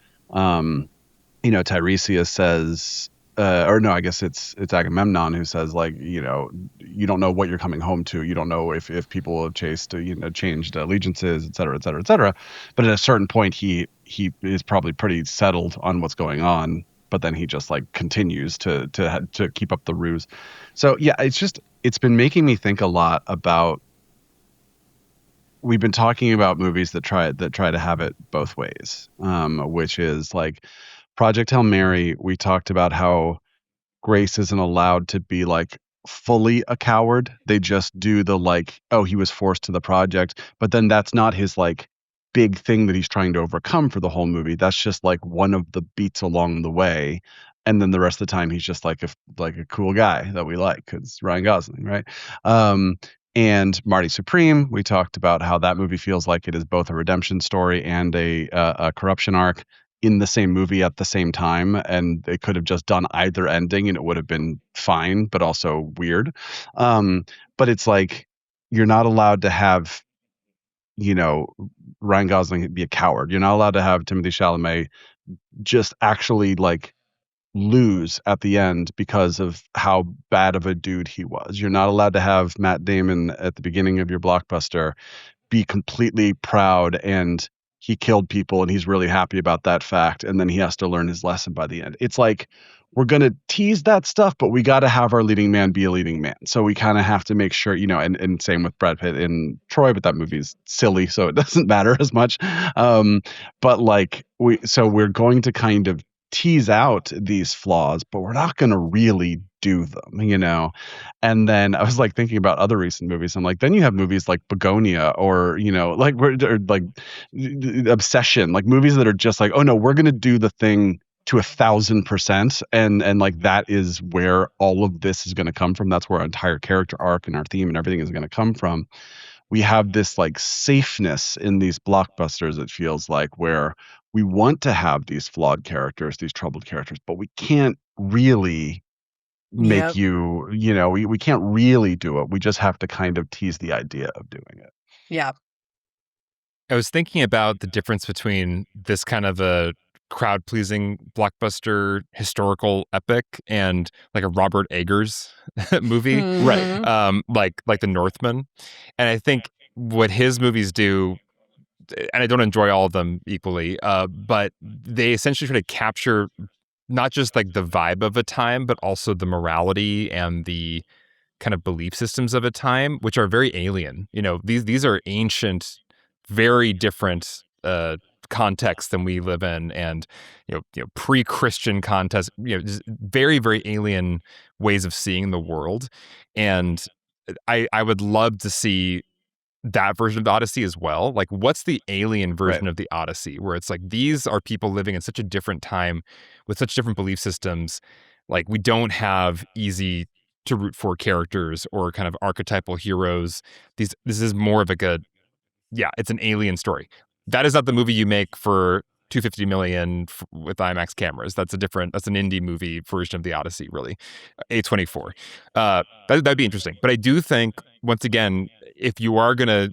Tiresias says, or no, I guess it's Agamemnon who says, like, you know, you don't know what you're coming home to. You don't know if people have changed allegiances, et cetera, et cetera, et cetera. But at a certain point, he is probably pretty settled on what's going on. But then he just like continues to keep up the ruse. So yeah, it's been making me think a lot about. We've been talking about movies that try to have it both ways, which is like Project Hail Mary. We talked about how Grace isn't allowed to be like fully a coward. They just do the like, oh, he was forced to the project, but then that's not his like big thing that he's trying to overcome for the whole movie. That's just like one of the beats along the way. And then the rest of the time he's just like a cool guy that we like because Ryan Gosling, right? And Marty Supreme, we talked about how that movie feels like it is both a redemption story and a corruption arc in the same movie at the same time, and they could have just done either ending and it would have been fine, but also weird. But it's like you're not allowed to have, you know, Ryan Gosling be a coward. You're not allowed to have Timothée Chalamet just actually like lose at the end because of how bad of a dude he was. You're not allowed to have Matt Damon at the beginning of your blockbuster be completely proud and he killed people and he's really happy about that fact, and then he has to learn his lesson by the end. It's like we're going to tease that stuff, but we got to have our leading man be a leading man. So we kind of have to make sure, you know, and same with Brad Pitt in Troy, but that movie's silly, so it doesn't matter as much. But like we're going to kind of tease out these flaws, but we're not going to really do them, you know? And then I was like thinking about other recent movies. I'm like, then you have movies like Begonia or, you know, like, or like Obsession, like movies that are just like, oh no, we're going to do the thing to 1,000%. And like, that is where all of this is going to come from. That's where our entire character arc and our theme and everything is going to come from. We have this like safeness in these blockbusters, it feels like, where we want to have these flawed characters, these troubled characters, but we can't really make Yep. you know, we can't really do it. We just have to kind of tease the idea of doing it. Yeah. I was thinking about the difference between this kind of a crowd-pleasing blockbuster historical epic and like a Robert Eggers movie, Mhm. like The Northman. And I think what his movies do, and I don't enjoy all of them equally, but they essentially try to capture not just like the vibe of a time, but also the morality and the kind of belief systems of a time, which are very alien. You know, these are ancient, very different contexts than we live in, and you know pre-Christian context. You know, just very very alien ways of seeing the world, and I would love to see that version of the Odyssey as well. Like, what's the alien version of the Odyssey, where it's like these are people living in such a different time with such different belief systems. Like, we don't have easy to root for characters or kind of archetypal heroes. This is more of like it's an alien story. That is not the movie you make for $250 million with IMAX cameras. That's an indie movie version of the Odyssey, really. A24. That'd be interesting. But I do think, once again, if you are going to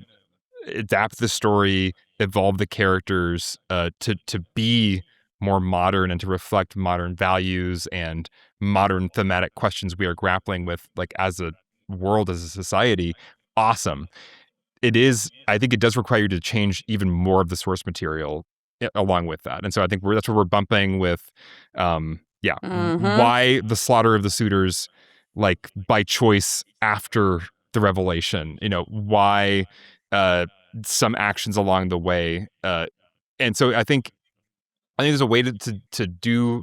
adapt the story, evolve the characters to be more modern and to reflect modern values and modern thematic questions we are grappling with, like as a world, as a society, awesome. I think it does require you to change even more of the source material along with that. And so I think that's where we're bumping with, why the slaughter of the suitors, like by choice after the revelation, you know, why some actions along the way. And so I think there's a way to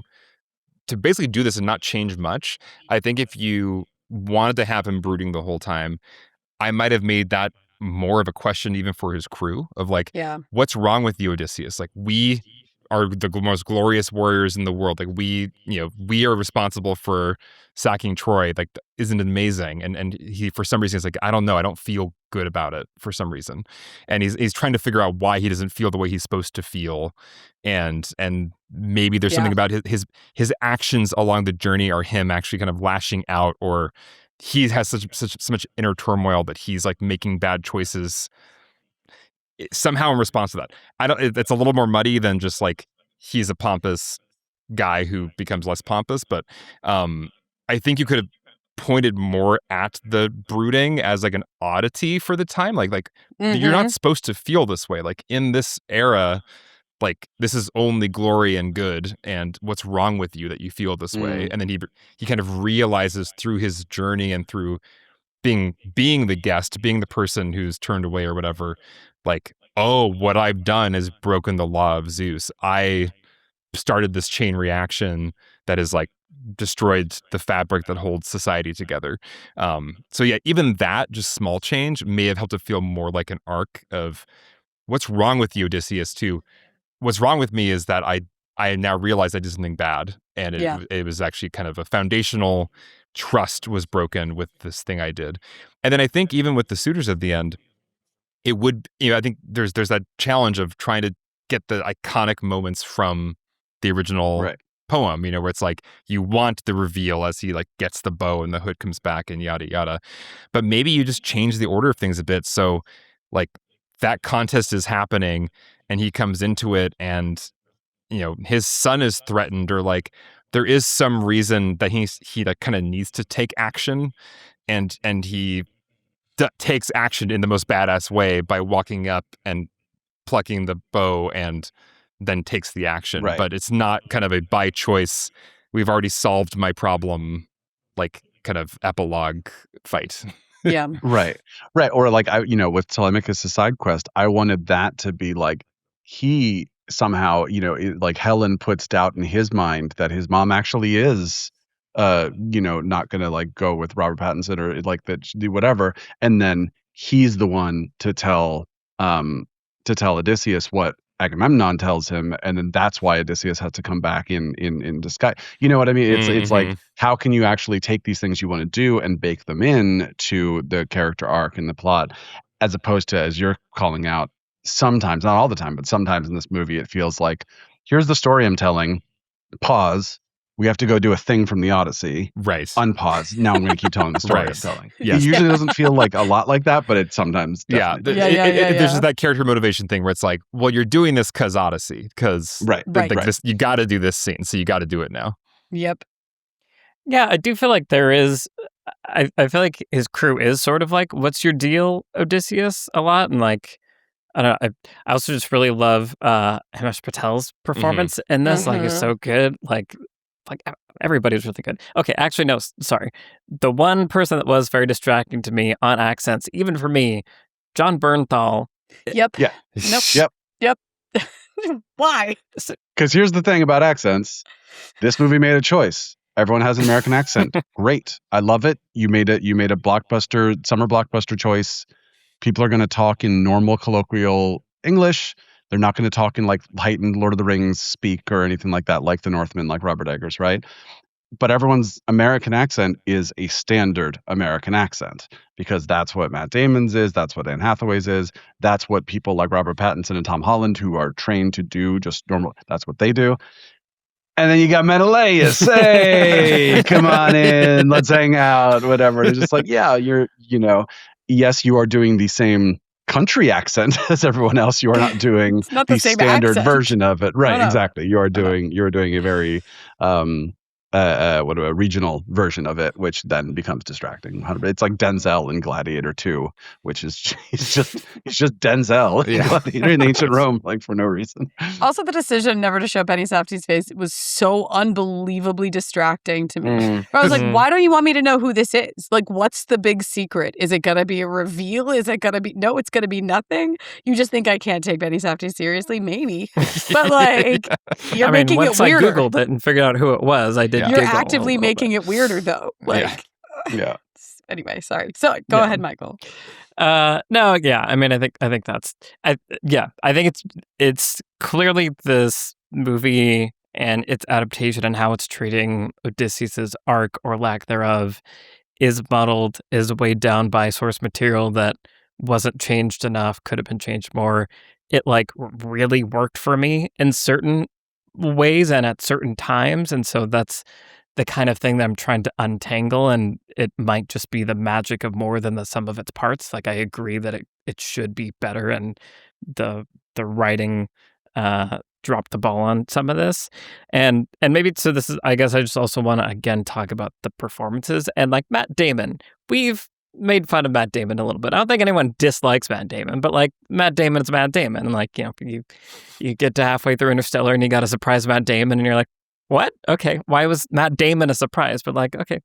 basically do this and not change much. I think if you wanted to have him brooding the whole time, I might have made that more of a question even for his crew of like, what's wrong with you, Odysseus? Like, we are the most glorious warriors in the world. Like, we are responsible for sacking Troy. Like, isn't it amazing? And he, for some reason, is like, I don't know. I don't feel good about it for some reason. And he's trying to figure out why he doesn't feel the way he's supposed to feel. And maybe there's something about his actions along the journey are him actually kind of lashing out, or he has so much inner turmoil that he's like making bad choices somehow in response to that. It's a little more muddy than just like he's a pompous guy who becomes less pompous. But I think you could have pointed more at the brooding as like an oddity for the time. Like you're not supposed to feel this way. Like in this era, like this is only glory and good, and what's wrong with you that you feel this way? And then he kind of realizes through his journey and through being the guest, being the person who's turned away or whatever, like, oh, what I've done is broken the law of Zeus. I started this chain reaction that is like destroyed the fabric that holds society together. So yeah, even that just small change may have helped it feel more like an arc of what's wrong with you, Odysseus, too. What's wrong with me is that I now realize I did something bad, and it was actually kind of a foundational trust was broken with this thing I did. And then I think even with the suitors at the end, it would, I think there's that challenge of trying to get the iconic moments from the original poem, where it's like you want the reveal as he like gets the bow and the hood comes back and yada yada. But maybe you just change the order of things a bit, so like that contest is happening and he comes into it and his son is threatened, or like there is some reason that he like kind of needs to take action, and he takes action in the most badass way by walking up and plucking the bow and then takes the action. But it's not kind of a by choice, we've already solved my problem, like kind of epilogue fight. Yeah. Right. Or like, with Telemachus' side quest, I wanted that to be like, he somehow, like Helen puts doubt in his mind that his mom actually is, not going to like go with Robert Pattinson or like that, whatever. And then he's the one to tell Odysseus what Agamemnon tells him, and then that's why Odysseus has to come back in disguise. You know what I mean? It's like, how can you actually take these things you want to do and bake them in to the character arc and the plot, as opposed to, as you're calling out, sometimes, not all the time, but sometimes in this movie it feels like, here's the story I'm telling, pause, we have to go do a thing from the Odyssey. Right. Unpause. Now I'm going to keep telling the story I'm telling. Yes. It usually doesn't feel like a lot like that, but it sometimes definitely does. There's just that character motivation thing where it's like, well, you're doing this because Odyssey, because this, you got to do this scene, so you got to do it now. Yep. Yeah, I do feel like there is. I feel like his crew is sort of like, what's your deal, Odysseus, a lot, and like, I don't know. I also just really love Himesh Patel's performance in this. Like, he's so good. Like everybody's really good. Okay, actually, no, sorry. The one person that was very distracting to me on accents, even for me, John Bernthal. Yep. Yeah. Nope. Yep. Why? Because here's the thing about accents. This movie made a choice. Everyone has an American accent. Great. I love it. You made a summer blockbuster choice. People are going to talk in normal colloquial English. They're not going to talk in like heightened Lord of the Rings speak or anything like that, like the Northman, like Robert Eggers, right? But everyone's American accent is a standard American accent, because that's what Matt Damon's is, that's what Anne Hathaway's is, that's what people like Robert Pattinson and Tom Holland, who are trained to do just normal, that's what they do. And then you got Menelaus, hey, come on in, let's hang out, whatever. It's just like, yeah, yes, you are doing the same country accent as everyone else. You are not doing the standard accent. version of it. Right, No. exactly. You're doing a very a regional version of it, which then becomes distracting. It's like Denzel in Gladiator 2, which is he's just Denzel in Gladiator in ancient Rome, like for no reason. Also, the decision never to show Benny Safdie's face was so unbelievably distracting to me. I was like, why don't you want me to know who this is? Like, what's the big secret? Is it going to be a reveal? Is it going to be... No, it's going to be nothing? You just think I can't take Benny Safdie seriously? Maybe. But like, you're making it weirder. Once I Googled it and figured out who it was, I did. You're actively making it weirder, though. Like, yeah. Anyway, sorry. So go ahead, Michael. No, yeah. I mean, I think that's. I think it's clearly this movie and its adaptation and how it's treating Odysseus's arc or lack thereof is muddled, is weighed down by source material that wasn't changed enough, could have been changed more. It like really worked for me in certain ways and at certain times, and so that's the kind of thing that I'm trying to untangle, and it might just be the magic of more than the sum of its parts. Like, I agree that it should be better, and the writing dropped the ball on some of this. And maybe, so this is, I guess I just also want to again talk about the performances and like Matt Damon. We've made fun of Matt Damon a little bit. I don't think anyone dislikes Matt Damon, but like Matt Damon's Matt Damon. And like, you get to halfway through Interstellar and you got a surprise Matt Damon and you're like, what? Okay, why was Matt Damon a surprise? But like, okay,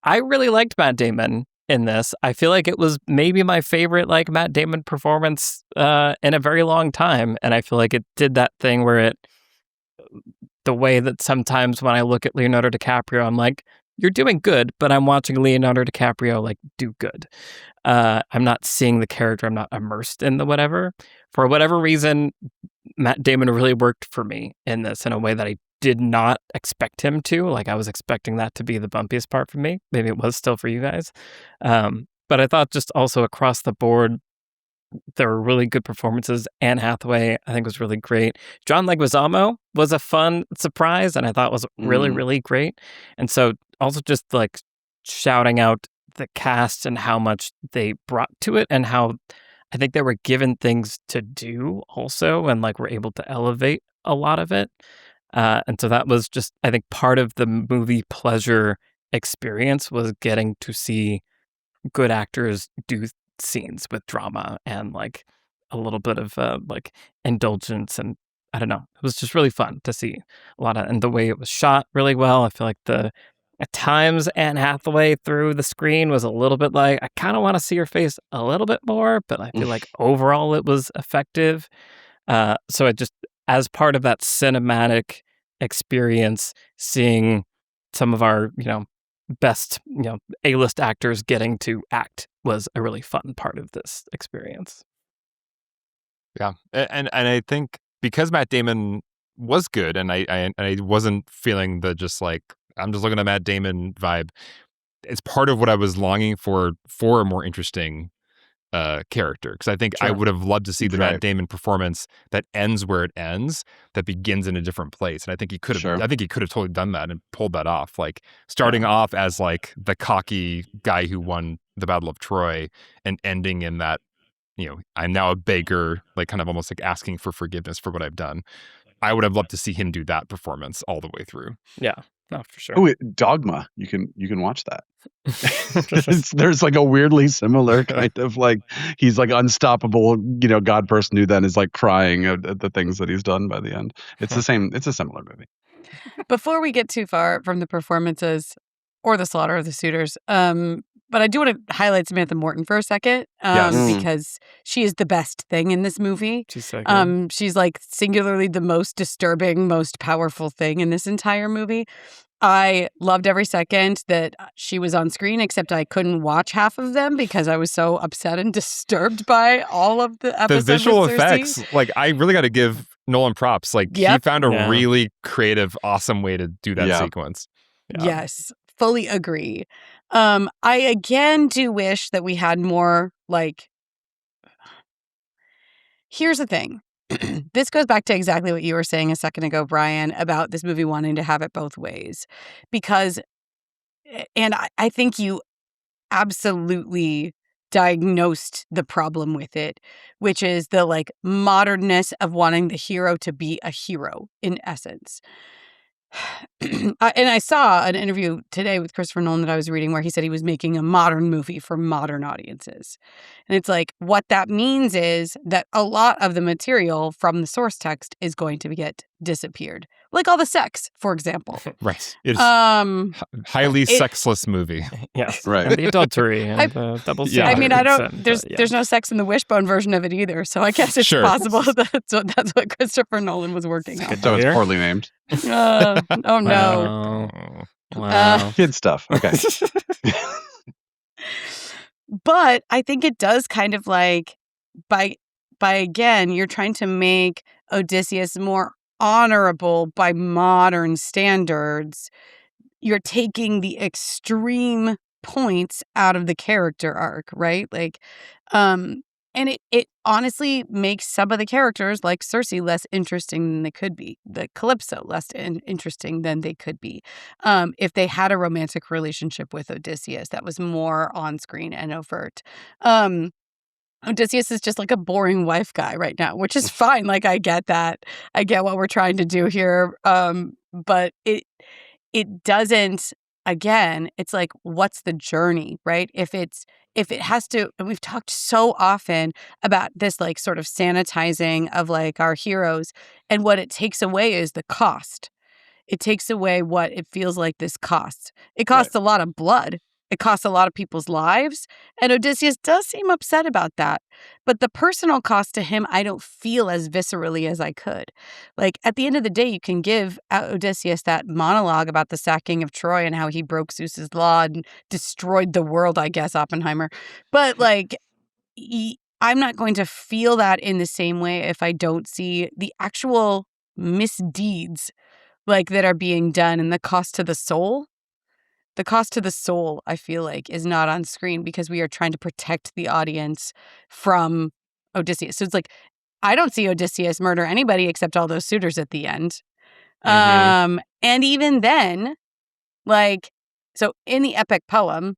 I really liked Matt Damon in this. I feel like it was maybe my favorite like Matt Damon performance in a very long time. And I feel like it did that thing where the way that sometimes when I look at Leonardo DiCaprio, I'm like, you're doing good, but I'm watching Leonardo DiCaprio like do good. I'm not seeing the character. I'm not immersed in the whatever. For whatever reason, Matt Damon really worked for me in this in a way that I did not expect him to. Like I was expecting that to be the bumpiest part for me. Maybe it was still for you guys. But I thought just also across the board, there were really good performances. Anne Hathaway, I think, was really great. John Leguizamo was a fun surprise, and I thought was really, really great. And so also just like shouting out the cast and how much they brought to it and how I think they were given things to do also and like were able to elevate a lot of it. And so that was just, I think, part of the movie pleasure experience was getting to see good actors do scenes with drama and like a little bit of like indulgence. And I don't know, it was just really fun to see a lot of, and the way it was shot really well. I feel like at times Anne Hathaway through the screen was a little bit like, I kind of want to see her face a little bit more, but I feel like overall it was effective. So it just, as part of that cinematic experience, seeing some of our, best, A-list actors getting to act was a really fun part of this experience. Yeah. And I think because Matt Damon was good and I wasn't feeling the just like, I'm just looking at Matt Damon vibe, it's part of what I was longing for a more interesting character, because I think I would have loved to see the Matt Damon performance that ends where it ends, that begins in a different place. And I think he could have. I think he could have totally done that and pulled that off. Like starting off as like the cocky guy who won the Battle of Troy, and ending in that, I'm now a beggar, like kind of almost like asking for forgiveness for what I've done. I would have loved to see him do that performance all the way through. Yeah. No, for sure. Oh, Dogma. You can watch that. There's like a weirdly similar kind of like, he's like unstoppable, God person who then is like crying at the things that he's done by the end. It's the same. It's a similar movie. Before we get too far from the performances or the slaughter of the suitors, but I do want to highlight Samantha Morton for a second, because she is the best thing in this movie. She's so good. She's like singularly the most disturbing, most powerful thing in this entire movie. I loved every second that she was on screen, except I couldn't watch half of them because I was so upset and disturbed by all of the episodes. The visual effects, like I really got to give Nolan props. Like he found a really creative, awesome way to do that sequence. Yeah. Yes, fully agree. I again do wish that we had more like, here's the thing. This goes back to exactly what you were saying a second ago, Brian, about this movie wanting to have it both ways. Because, and I think you absolutely diagnosed the problem with it, which is the like modernness of wanting the hero to be a hero in essence. And I saw an interview today with Christopher Nolan that I was reading where he said he was making a modern movie for modern audiences. And it's like, what that means is that a lot of the material from the source text is going to get disappeared. Like all the sex, for example. Right. It's highly sexless movie. Yes. Right. And the adultery and the double I mean, there's no sex in the Wishbone version of it either. So I guess it's possible that's what Christopher Nolan was working on. So it's poorly named. Oh no. Wow. Kid stuff. Okay. But I think it does kind of like, by again, you're trying to make Odysseus more honorable by modern standards. You're taking the extreme points out of the character arc, right? Like, and it honestly makes some of the characters, like Circe, less interesting than they could be. The Calypso less interesting than they could be. If they had a romantic relationship with Odysseus that was more on screen and overt. Odysseus is just like a boring wife guy right now, which is fine. Like, I get that. I get what we're trying to do here. But it doesn't, again, it's like, what's the journey, right? If it has to, and we've talked so often about this like sort of sanitizing of like our heroes, and what it takes away is the cost. It takes away what it feels like this costs. It costs a lot of blood. It costs a lot of people's lives. And Odysseus does seem upset about that. But the personal cost to him, I don't feel as viscerally as I could. Like, at the end of the day, you can give Odysseus that monologue about the sacking of Troy and how he broke Zeus's law and destroyed the world, I guess, Oppenheimer. But, like, I'm not going to feel that in the same way if I don't see the actual misdeeds like that are being done, and the cost to the soul. The cost to the soul, I feel like, is not on screen because we are trying to protect the audience from Odysseus. So it's like, I don't see Odysseus murder anybody except all those suitors at the end. And even then, like, so in the epic poem,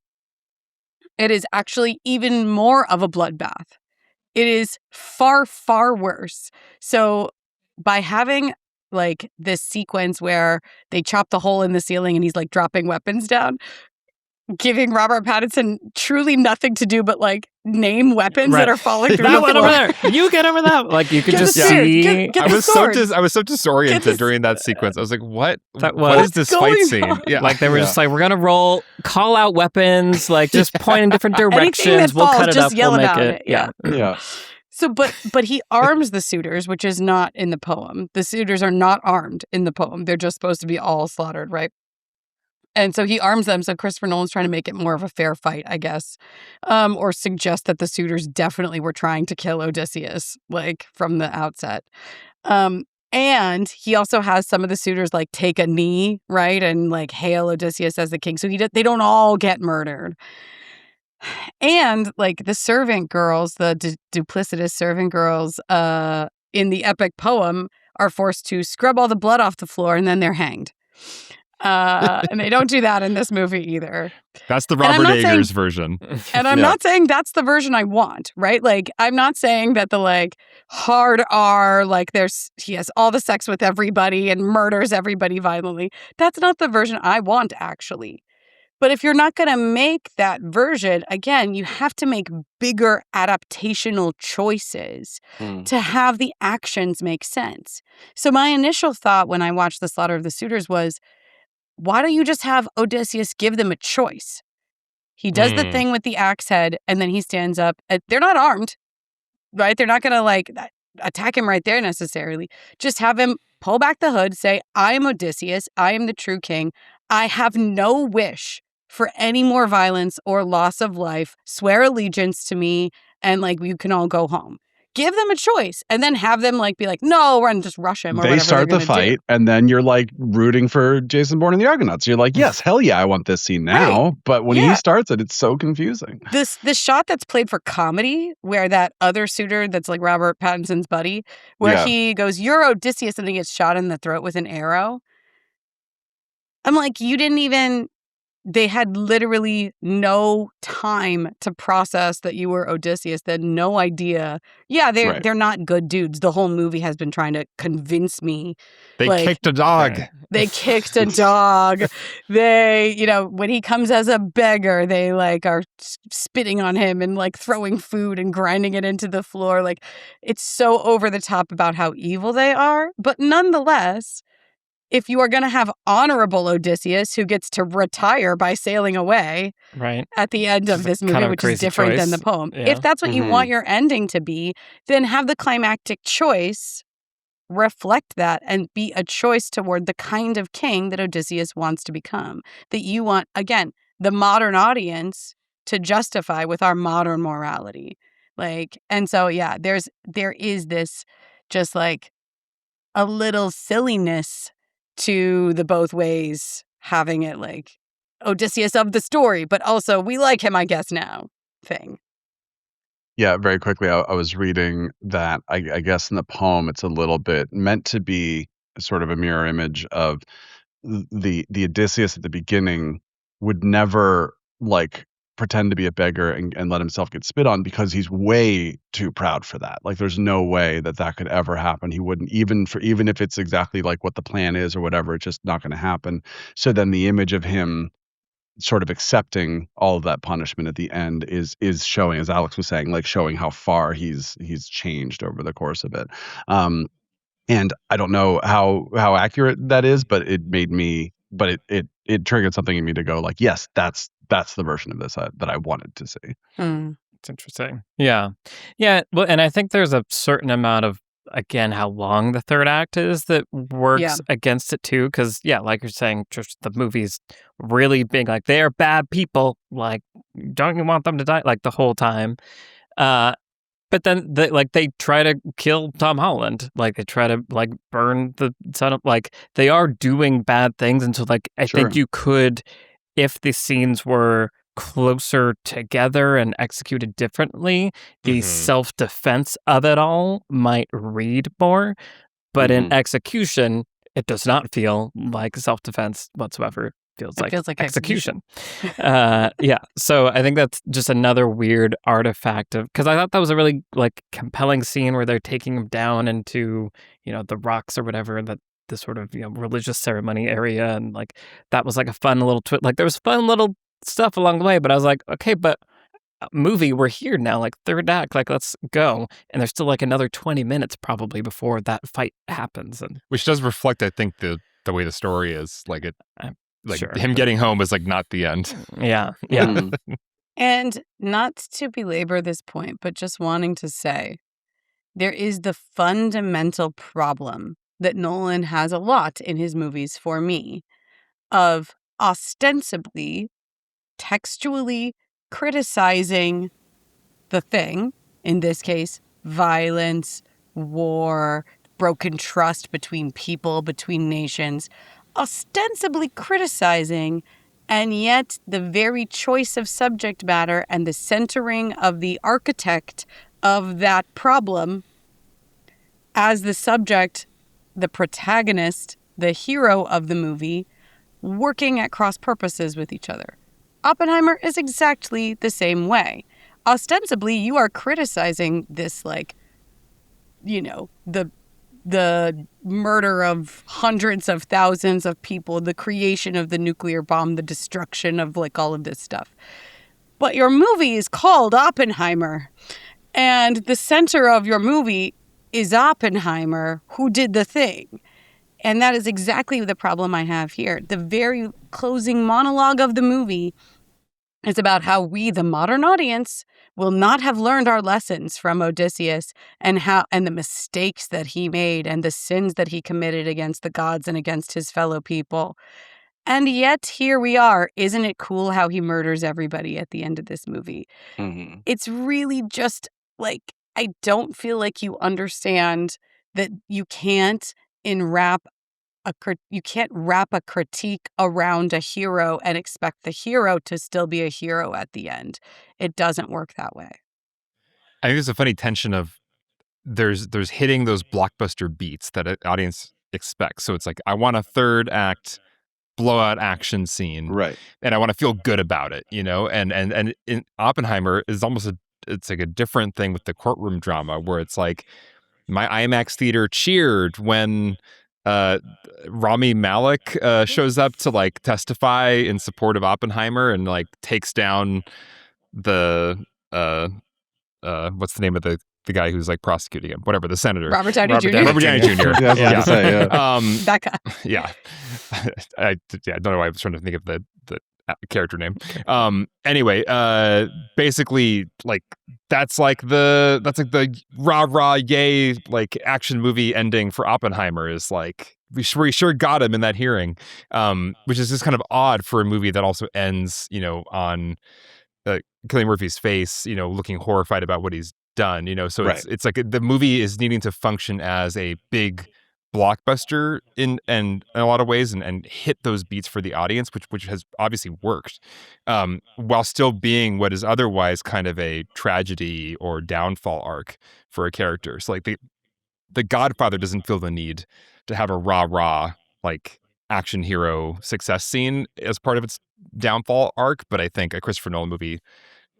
it is actually even more of a bloodbath. It is far, far worse. So by having like this sequence where they chop the hole in the ceiling and he's like dropping weapons down, giving Robert Pattinson truly nothing to do but like name weapons that are falling through that the one floor. over there. You get over that. Like, you could Get just the spears. see. Get I the was sword. I was so disoriented during that sequence. I was like, what? That What was- is this What's fight going scene? on? Yeah. Like, they were just like, we're gonna call out weapons, like just point in different Anything that directions. We'll falls, cut it just up. yell We'll make about it. it. Yeah. Yeah. So, but he arms the suitors, which is not in the poem. The suitors are not armed in the poem. They're just supposed to be all slaughtered, right? And so he arms them. So Christopher Nolan's trying to make it more of a fair fight, I guess, or suggest that the suitors definitely were trying to kill Odysseus, like from the outset. And he also has some of the suitors like take a knee, right, and like hail Odysseus as the king. So they don't all get murdered. And like the servant girls, the duplicitous servant girls in the epic poem are forced to scrub all the blood off the floor and then they're hanged. And they don't do that in this movie either. That's the And I'm Robert not saying- Eggers version. And I'm not saying that's the version I want, right? Like, I'm not saying that the like hard R, like he has all the sex with everybody and murders everybody violently. That's not the version I want, actually. But if you're not going to make that version, again, you have to make bigger adaptational choices to have the actions make sense. So my initial thought when I watched The Slaughter of the Suitors was, why don't you just have Odysseus give them a choice? He does the thing with the axe head, and then he stands up. They're not armed, right? They're not going to like attack him right there necessarily. Just have him pull back the hood, say, I am Odysseus. I am the true king. I have no wish for any more violence or loss of life. Swear allegiance to me, and like you can all go home. Give them a choice, and then have them like be like, no, we're gonna just rush him. Or They whatever start they're the gonna do. fight, and then you're like rooting for Jason Bourne and the Argonauts. You're like, yes, hell yeah, I want this scene now. Right. But when Yeah. he starts it, it's so confusing. The shot that's played for comedy, where that other suitor that's like Robert Pattinson's buddy, where Yeah. he goes, "You're Odysseus," and he gets shot in the throat with an arrow. I'm like, you didn't even. They had literally no time to process that you were Odysseus. They had no idea. Yeah, Right. they're not good dudes. The whole movie has been trying to convince me. They Like- kicked a dog. Right. They kicked a dog. They, when he comes as a beggar, they like are spitting on him and like throwing food and grinding it into the floor. Like, it's so over the top about how evil they are. But nonetheless, if you are going to have honorable Odysseus who gets to retire by sailing away Right. at the end of this Kind movie, of a which is crazy different than the choice. poem, Yeah. if that's what you Mhm. want your ending to be, then have the climactic choice reflect that and be a choice toward the kind of king that Odysseus wants to become. That you want, again, the modern audience to justify with our modern morality. Like, and so, yeah, there is this just like a little silliness to the both ways, having it like Odysseus of the story, but also we like him, I guess, now thing. Yeah, very quickly, I was reading that I guess in the poem, it's a little bit meant to be sort of a mirror image of the Odysseus at the beginning would never like pretend to be a beggar and let himself get spit on because he's way too proud for that. Like there's no way that could ever happen. He wouldn't, even if it's exactly like what the plan is or whatever, it's just not going to happen. So then the image of him sort of accepting all of that punishment at the end is showing, as Alex was saying, like showing how far he's changed over the course of it. And I don't know how accurate that is, but it triggered something in me to go like, yes, that's the version of this that I wanted to see. It's interesting. Yeah. Well, and I think there's a certain amount of, again, how long the third act is that works against it too. Because like you're saying, just the movie's really being like, they're bad people. Like, don't you want them to die? Like the whole time. But then they try to kill Tom Holland. Like they try to like burn the son of, like they are doing bad things. And so like I think you could, if the scenes were closer together and executed differently, the self-defense of it all might read more. But in execution, it does not feel like self-defense whatsoever. Feels like execution. So I think that's just another weird artifact of, because I thought that was a really like compelling scene where they're taking him down into the rocks or whatever, that the sort of religious ceremony area, and like that was like a fun little like there was fun little stuff along the way, but I was like, okay, but movie, we're here now, like third act, like let's go. And there's still like another 20 minutes probably before that fight happens, and which does reflect, I think, the way the story is. Like it. Like him getting home is like not the end. Yeah. And not to belabor this point, but just wanting to say, there is the fundamental problem that Nolan has a lot in his movies for me, of ostensibly, textually criticizing the thing, in this case, violence, war, broken trust between people, between nations, ostensibly criticizing, and yet the very choice of subject matter and the centering of the architect of that problem as the subject, the protagonist, the hero of the movie, working at cross purposes with each other. Oppenheimer is exactly the same way. Ostensibly, you are criticizing this, like, the murder of hundreds of thousands of people, the creation of the nuclear bomb, the destruction of like all of this stuff. But your movie is called Oppenheimer. And the center of your movie is Oppenheimer, who did the thing. And that is exactly the problem I have here. The very closing monologue of the movie is about how we, the modern audience, will not have learned our lessons from Odysseus and the mistakes that he made and the sins that he committed against the gods and against his fellow people. And yet here we are. Isn't it cool how he murders everybody at the end of this movie? It's really just like, I don't feel like you understand that you can't wrap a critique around a hero and expect the hero to still be a hero at the end. It doesn't work that way. I think there's a funny tension of there's hitting those blockbuster beats that an audience expects. So it's like, I want a third act blowout action scene, right? And I want to feel good about it, And in Oppenheimer is almost it's like a different thing with the courtroom drama, where it's like my IMAX theater cheered when Rami Malek shows up to like testify in support of Oppenheimer and like takes down the what's the name of the guy who's like prosecuting him, whatever, the senator, Robert Downey Jr. Robert Downey Jr. That guy. I don't know why I was trying to think of the character name. Anyway, basically, like that's like the rah yay like action movie ending for Oppenheimer is like we sure got him in that hearing, which is just kind of odd for a movie that also ends on Cillian Murphy's face, looking horrified about what he's done, so right. It's like the movie is needing to function as a big blockbuster in a lot of ways and hit those beats for the audience, which has obviously worked, while still being what is otherwise kind of a tragedy or downfall arc for a character. So like the Godfather doesn't feel the need to have a rah like action hero success scene as part of its downfall arc, but I think a Christopher Nolan movie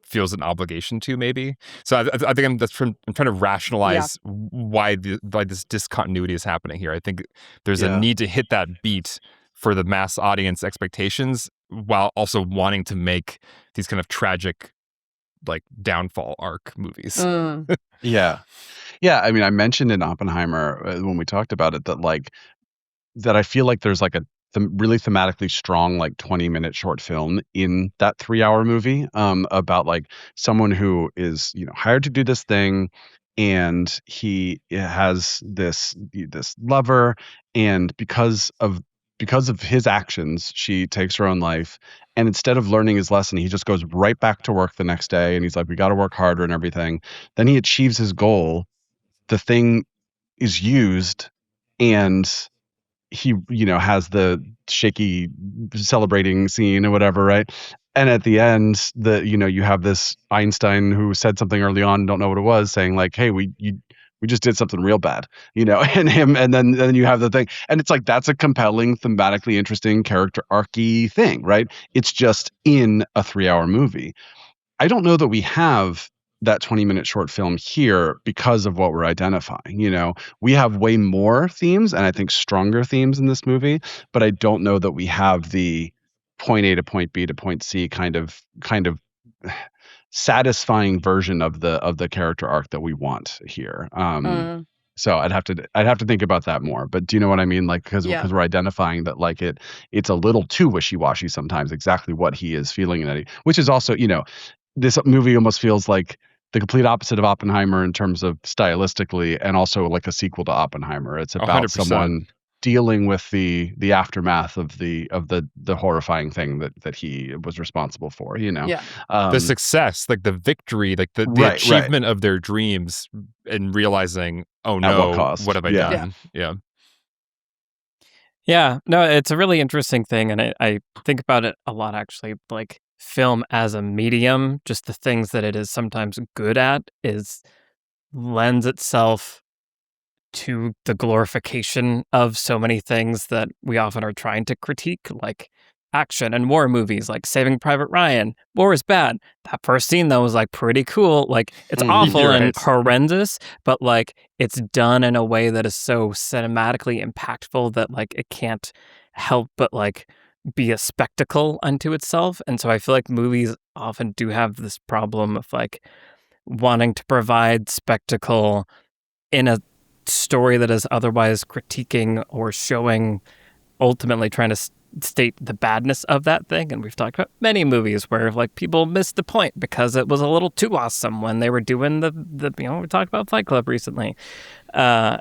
feels an obligation to, maybe. So I think I'm trying to rationalize why this discontinuity is happening here. I think there's a need to hit that beat for the mass audience expectations while also wanting to make these kind of tragic, like, downfall arc movies. Yeah. I mean, I mentioned in Oppenheimer when we talked about it that I feel like there's like a really thematically strong, like 20-minute short film in that 3-hour movie about like someone who is, hired to do this thing, and he has this lover, and because of his actions, she takes her own life. And instead of learning his lesson, he just goes right back to work the next day, and he's like, we got to work harder and everything. Then he achieves his goal. The thing is used, and he has the shaky celebrating scene or whatever, right? And at the end, you have this Einstein who said something early on, don't know what it was, saying like, hey, we just did something real bad, and him, and then you have the thing, and it's like, that's a compelling, thematically interesting, character arcy thing, right? It's just in a 3-hour movie. I don't know that we have that 20-minute short film here because of what we're identifying. We have way more themes, and I think stronger themes in this movie, but I don't know that we have the point A to point B to point C kind of satisfying version of the character arc that we want here. So I'd have to think about that more. But do you know what I mean? Like, because we're identifying that like it's a little too wishy-washy sometimes, exactly what he is feeling, which is also, this movie almost feels like the complete opposite of Oppenheimer in terms of stylistically, and also like a sequel to Oppenheimer. It's about 100%. someone dealing with the aftermath of the horrifying thing that he was responsible for. The success, like the victory, like the achievement of their dreams, and realizing, oh no, what have I done? Yeah, no, it's a really interesting thing, and I think about it a lot, actually. Like, film as a medium, just the things that it is sometimes good at lends itself to the glorification of so many things that we often are trying to critique, like action and war movies, like Saving Private Ryan. War is bad. That first scene, though, was like pretty cool. Like, it's awful and horrendous, but like it's done in a way that is so cinematically impactful that like it can't help but like be a spectacle unto itself. And so I feel like movies often do have this problem of like wanting to provide spectacle in a story that is otherwise critiquing or showing, ultimately trying to state the badness of that thing. And we've talked about many movies where like people missed the point because it was a little too awesome when they were doing the we talked about Fight Club recently. And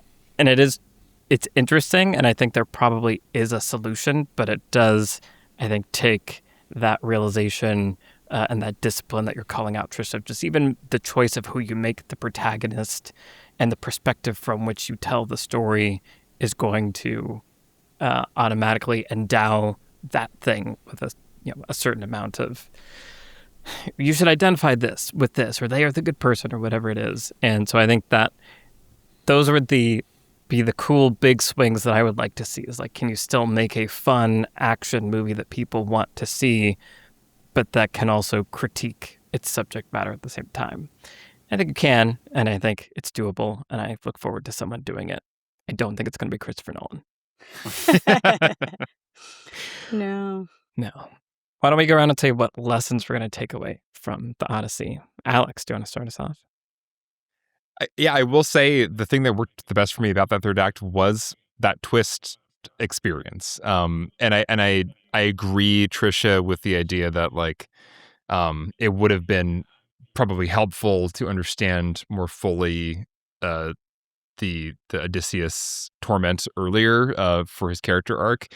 it's interesting, and I think there probably is a solution, but it does, I think, take that realization and that discipline that you're calling out, Trish, of just even the choice of who you make the protagonist and the perspective from which you tell the story is going to automatically endow that thing with a certain amount of, you should identify this with this, or they are the good person, or whatever it is. And so I think that those would be the cool big swings that I would like to see, is like, can you still make a fun action movie that people want to see, but that can also critique its subject matter at the same time? I think it can, and I think it's doable, and I look forward to someone doing it. I don't think it's going to be Christopher Nolan. No. Why don't we go around and say what lessons we're going to take away from the Odyssey? Alex, do you want to start us off? I will say the thing that worked the best for me about that third act was that twist experience. And I agree, Trisha, with the idea that like it would have been probably helpful to understand more fully the Odysseus torment earlier for his character arc.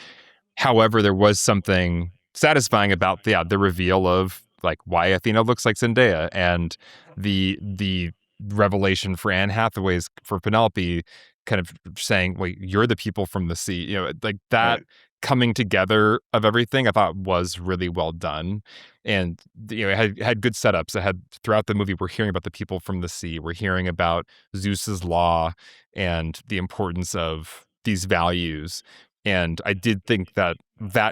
However, there was something satisfying about the reveal of like why Athena looks like Zendaya, and the revelation for Anne Hathaway's for Penelope, kind of saying, "Wait, you're the people from the sea." Like that coming together of everything, I thought was really well done, and it had good setups. It had throughout the movie, we're hearing about the people from the sea. We're hearing about Zeus's law and the importance of these values. And I did think that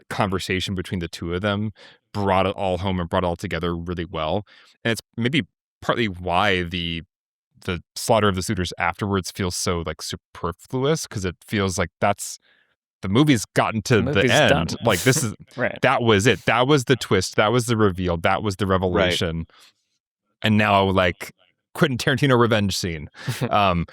conversation between the two of them brought it all home and brought it all together really well. And it's maybe partly why the slaughter of the suitors afterwards feels so like superfluous, because it feels like that's the movie's gotten to the movie's end. done. Like this is Right. that was it. That was the twist. That was the reveal. That was the revelation. And now like Quentin Tarantino revenge scene. But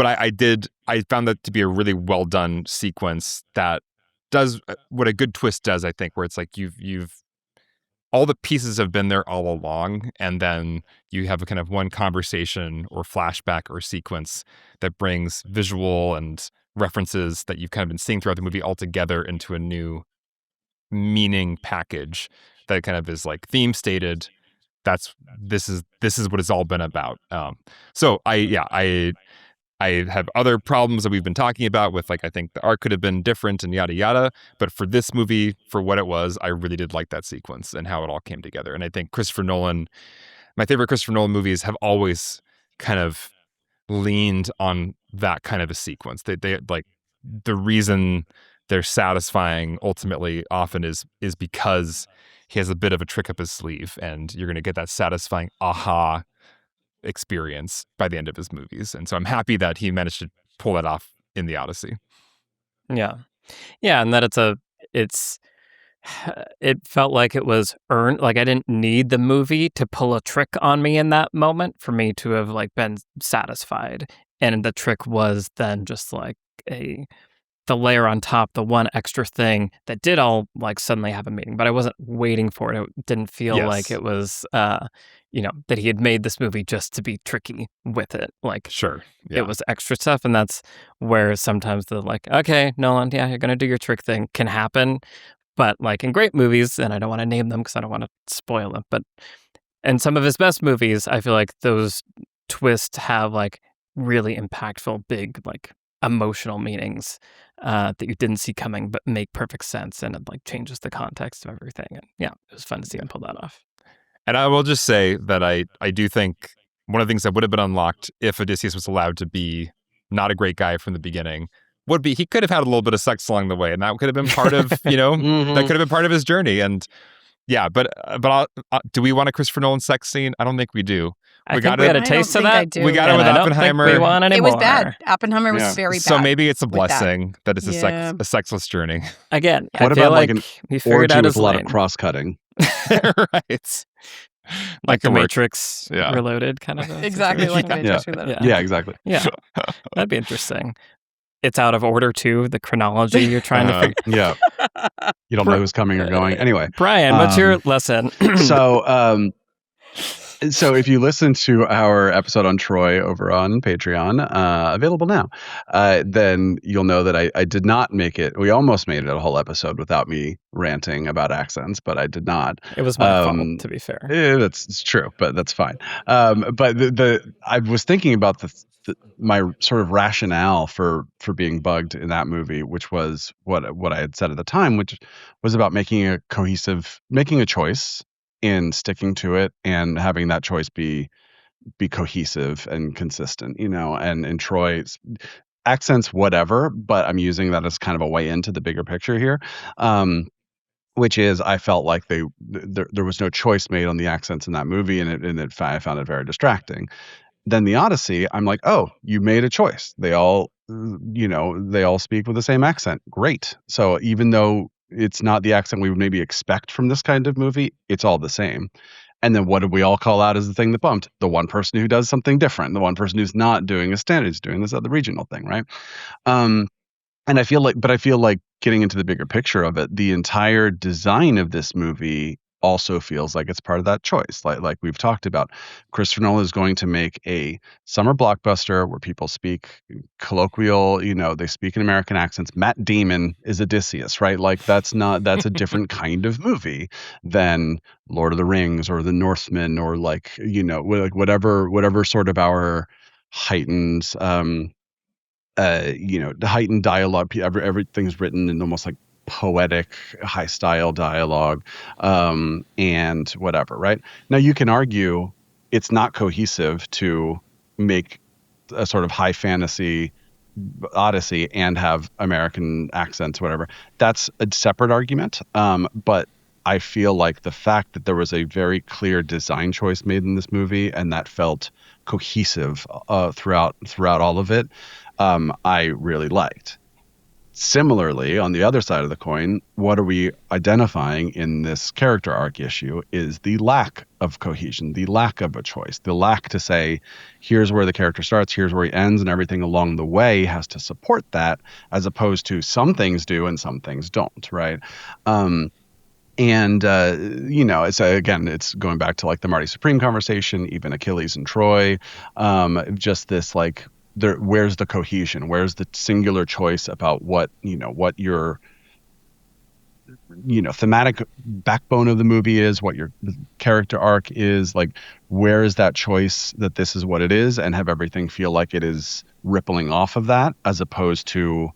I found that to be a really well done sequence that does what a good twist does, I think, where it's like you've all the pieces have been there all along, and then you have a kind of one conversation or flashback or sequence that brings visual and references that you've kind of been seeing throughout the movie all together into a new meaning package that kind of is like theme stated. This is what it's all been about. So I have other problems that we've been talking about with, like, I think the arc could have been different and yada yada. But for this movie, for what it was, I really did like that sequence and how it all came together. And I think my favorite Christopher Nolan movies have always kind of leaned on that kind of a sequence. They like the reason they're satisfying ultimately often is because he has a bit of a trick up his sleeve, and you're going to get that satisfying aha experience by the end of his movies. And so I'm happy that he managed to pull that off in the Odyssey. Yeah, and that it felt like it was earned. Like I didn't need the movie to pull a trick on me in that moment for me to have like been satisfied. And the trick was then just like the layer on top, the one extra thing that did all like suddenly have a meaning, but I wasn't waiting for it. It didn't feel like it was, that he had made this movie just to be tricky with it. Like, sure, it was extra stuff. And that's where sometimes the like, okay, Nolan, you're going to do your trick thing can happen. But like in great movies, and I don't want to name them because I don't want to spoil them, but in some of his best movies, I feel like those twists have like really impactful, big, like emotional meanings that you didn't see coming, but make perfect sense, and it like changes the context of everything. And yeah, it was fun to see him pull that off. And I will just say that I do think one of the things that would have been unlocked if Odysseus was allowed to be not a great guy from the beginning would be he could have had a little bit of sex along the way, and that could have been part of that could have been part of his journey. And yeah, but do we want a Christopher Nolan sex scene? I don't think we do. I think we had a taste of that. We got it with Oppenheimer. We want any it more. was bad. Oppenheimer was very bad. So maybe it's a blessing that it's a sexless journey. Again, what I feel about like an he figured orgy out with his a lot lane. of cross-cutting? Right. Like the Matrix Reloaded kind of. Exactly like the Matrix Reloaded. Yeah, exactly. Yeah, that'd be interesting. It's out of order too, the chronology you're trying to figure. Yeah. You don't know who's coming or going. Anyway. Brian, what's your lesson? So if you listen to our episode on Troy over on Patreon, available now, then you'll know that I did not make it. We almost made it a whole episode without me ranting about accents, but I did not. It was my fault, to be fair. It's true, but that's fine. But I was thinking about my sort of rationale for being bugged in that movie, which was what I had said at the time, which was about making a choice in sticking to it and having that choice be cohesive and consistent, and in Troy's accents, whatever, but I'm using that as kind of a way into the bigger picture here. Which is, I felt like there was no choice made on the accents in that movie, and I found it very distracting. Then the Odyssey, I'm like, oh, you made a choice. They all speak with the same accent. Great. So even though it's not the accent we would maybe expect from this kind of movie, it's all the same. And then what did we all call out as the thing that bumped? The one person who does something different, the one person who's not doing a standard, who's doing this other regional thing, right? And I feel like getting into the bigger picture of it, the entire design of this movie also feels like it's part of that choice. Like we've talked about, Christopher Nolan is going to make a summer blockbuster where people speak colloquial, they speak in American accents. Matt Damon is Odysseus, right? Like that's a different kind of movie than Lord of the Rings or The Northman or like whatever sort of our heightened heightened dialogue. Everything's written in almost like poetic, high style dialogue, and whatever, right? Now you can argue it's not cohesive to make a sort of high fantasy Odyssey and have American accents, whatever. That's a separate argument. But I feel like the fact that there was a very clear design choice made in this movie and that felt cohesive throughout all of it, I really liked. Similarly, on the other side of the coin, what are we identifying in this character arc issue is the lack of cohesion, the lack of a choice, the lack to say, here's where the character starts, here's where he ends, and everything along the way has to support that, as opposed to some things do and some things don't, right? And it's again, it's going back to like the Marty Supreme conversation, even Achilles and Troy, just this like, where's the cohesion? Where's the singular choice about what your thematic backbone of the movie is, what your character arc is, like where is that choice that this is what it is, and have everything feel like it is rippling off of that, as opposed to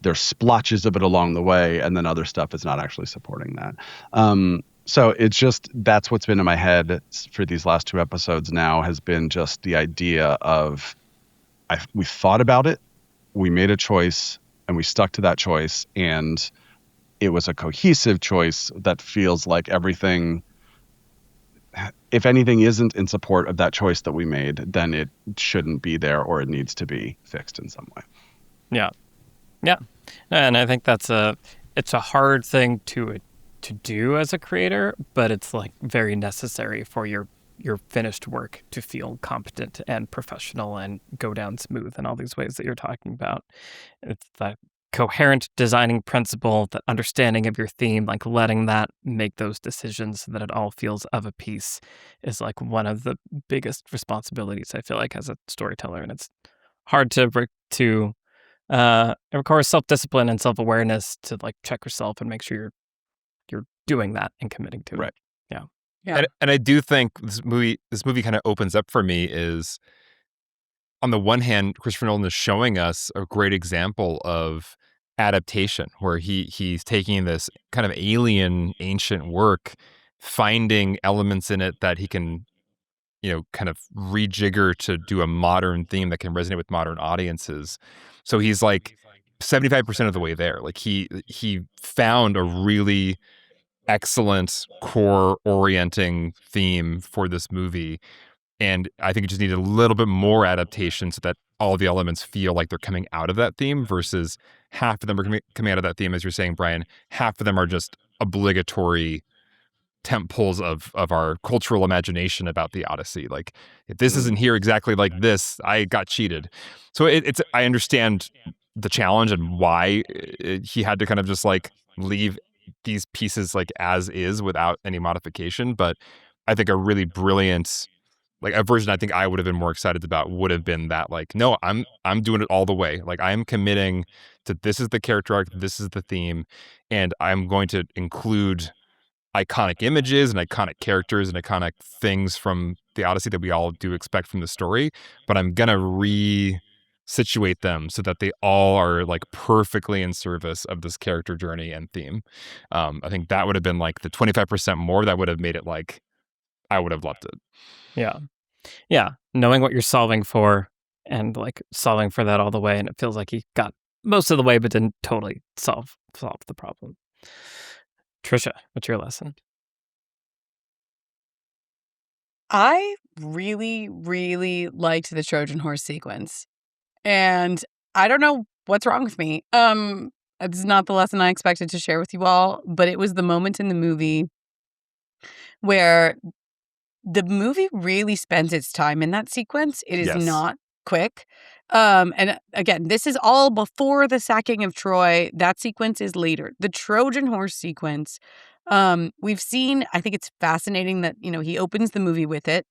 there's splotches of it along the way and then other stuff is not actually supporting that. So it's just, that's what's been in my head for these last 2 episodes now, has been just the idea of we thought about it, we made a choice, and we stuck to that choice, and it was a cohesive choice that feels like everything, if anything isn't in support of that choice that we made, then it shouldn't be there, or it needs to be fixed in some way. Yeah. And I think it's a hard thing to do as a creator, but it's like very necessary for your finished work to feel competent and professional and go down smooth in all these ways that you're talking about. It's the coherent designing principle, that understanding of your theme, like letting that make those decisions so that it all feels of a piece, is like one of the biggest responsibilities I feel like as a storyteller. And it's hard to it requires self-discipline and self-awareness to like check yourself and make sure you're doing that and committing to it. Yeah. And I do think this movie kind of opens up for me is, on the one hand, Christopher Nolan is showing us a great example of adaptation, where he's taking this kind of alien ancient work, finding elements in it that he can, kind of rejigger to do a modern theme that can resonate with modern audiences. So he's like 75% of the way there. Like he found a really excellent core orienting theme for this movie. And I think it just needed a little bit more adaptation so that all the elements feel like they're coming out of that theme, versus half of them are coming out of that theme, as you're saying, Brian. Half of them are just obligatory tent poles of our cultural imagination about the Odyssey. Like, if this isn't here exactly like this, I got cheated. So it's I understand the challenge and why he had to kind of just like leave these pieces like as is without any modification. But I think a really brilliant, like a version I think I would have been more excited about would have been that, like, no, I'm doing it all the way. Like, I am committing to, this is the character arc, this is the theme, and I'm going to include iconic images and iconic characters and iconic things from the Odyssey that we all do expect from the story, but I'm gonna re-situate them so that they all are like perfectly in service of this character journey and theme. I think that would have been like the 25% more that would have made it like, I would have loved it. Yeah. Knowing what you're solving for and like solving for that all the way. And it feels like he got most of the way, but didn't totally solve the problem. Trisha, what's your lesson? I really, really liked the Trojan horse sequence. And I don't know what's wrong with me. It's not the lesson I expected to share with you all, but it was the moment in the movie where the movie really spends its time in that sequence. It is Yes. not quick. And again, this is all before the sacking of Troy. That sequence is later. The Trojan horse sequence, we've seen, I think it's fascinating that, he opens the movie with it.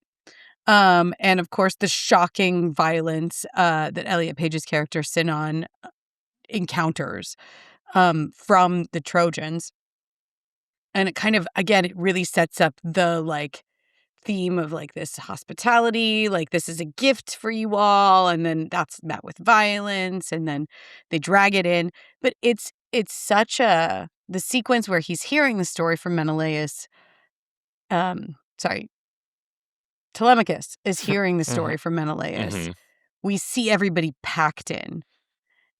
And of course, the shocking violence that Elliot Page's character Sinon encounters from the Trojans. And it kind of, again, it really sets up the like theme of like this hospitality, like this is a gift for you all, and then that's met with violence, and then they drag it in. But it's such the sequence where he's hearing the story from Menelaus. Telemachus is hearing the story from Menelaus. We see everybody packed in,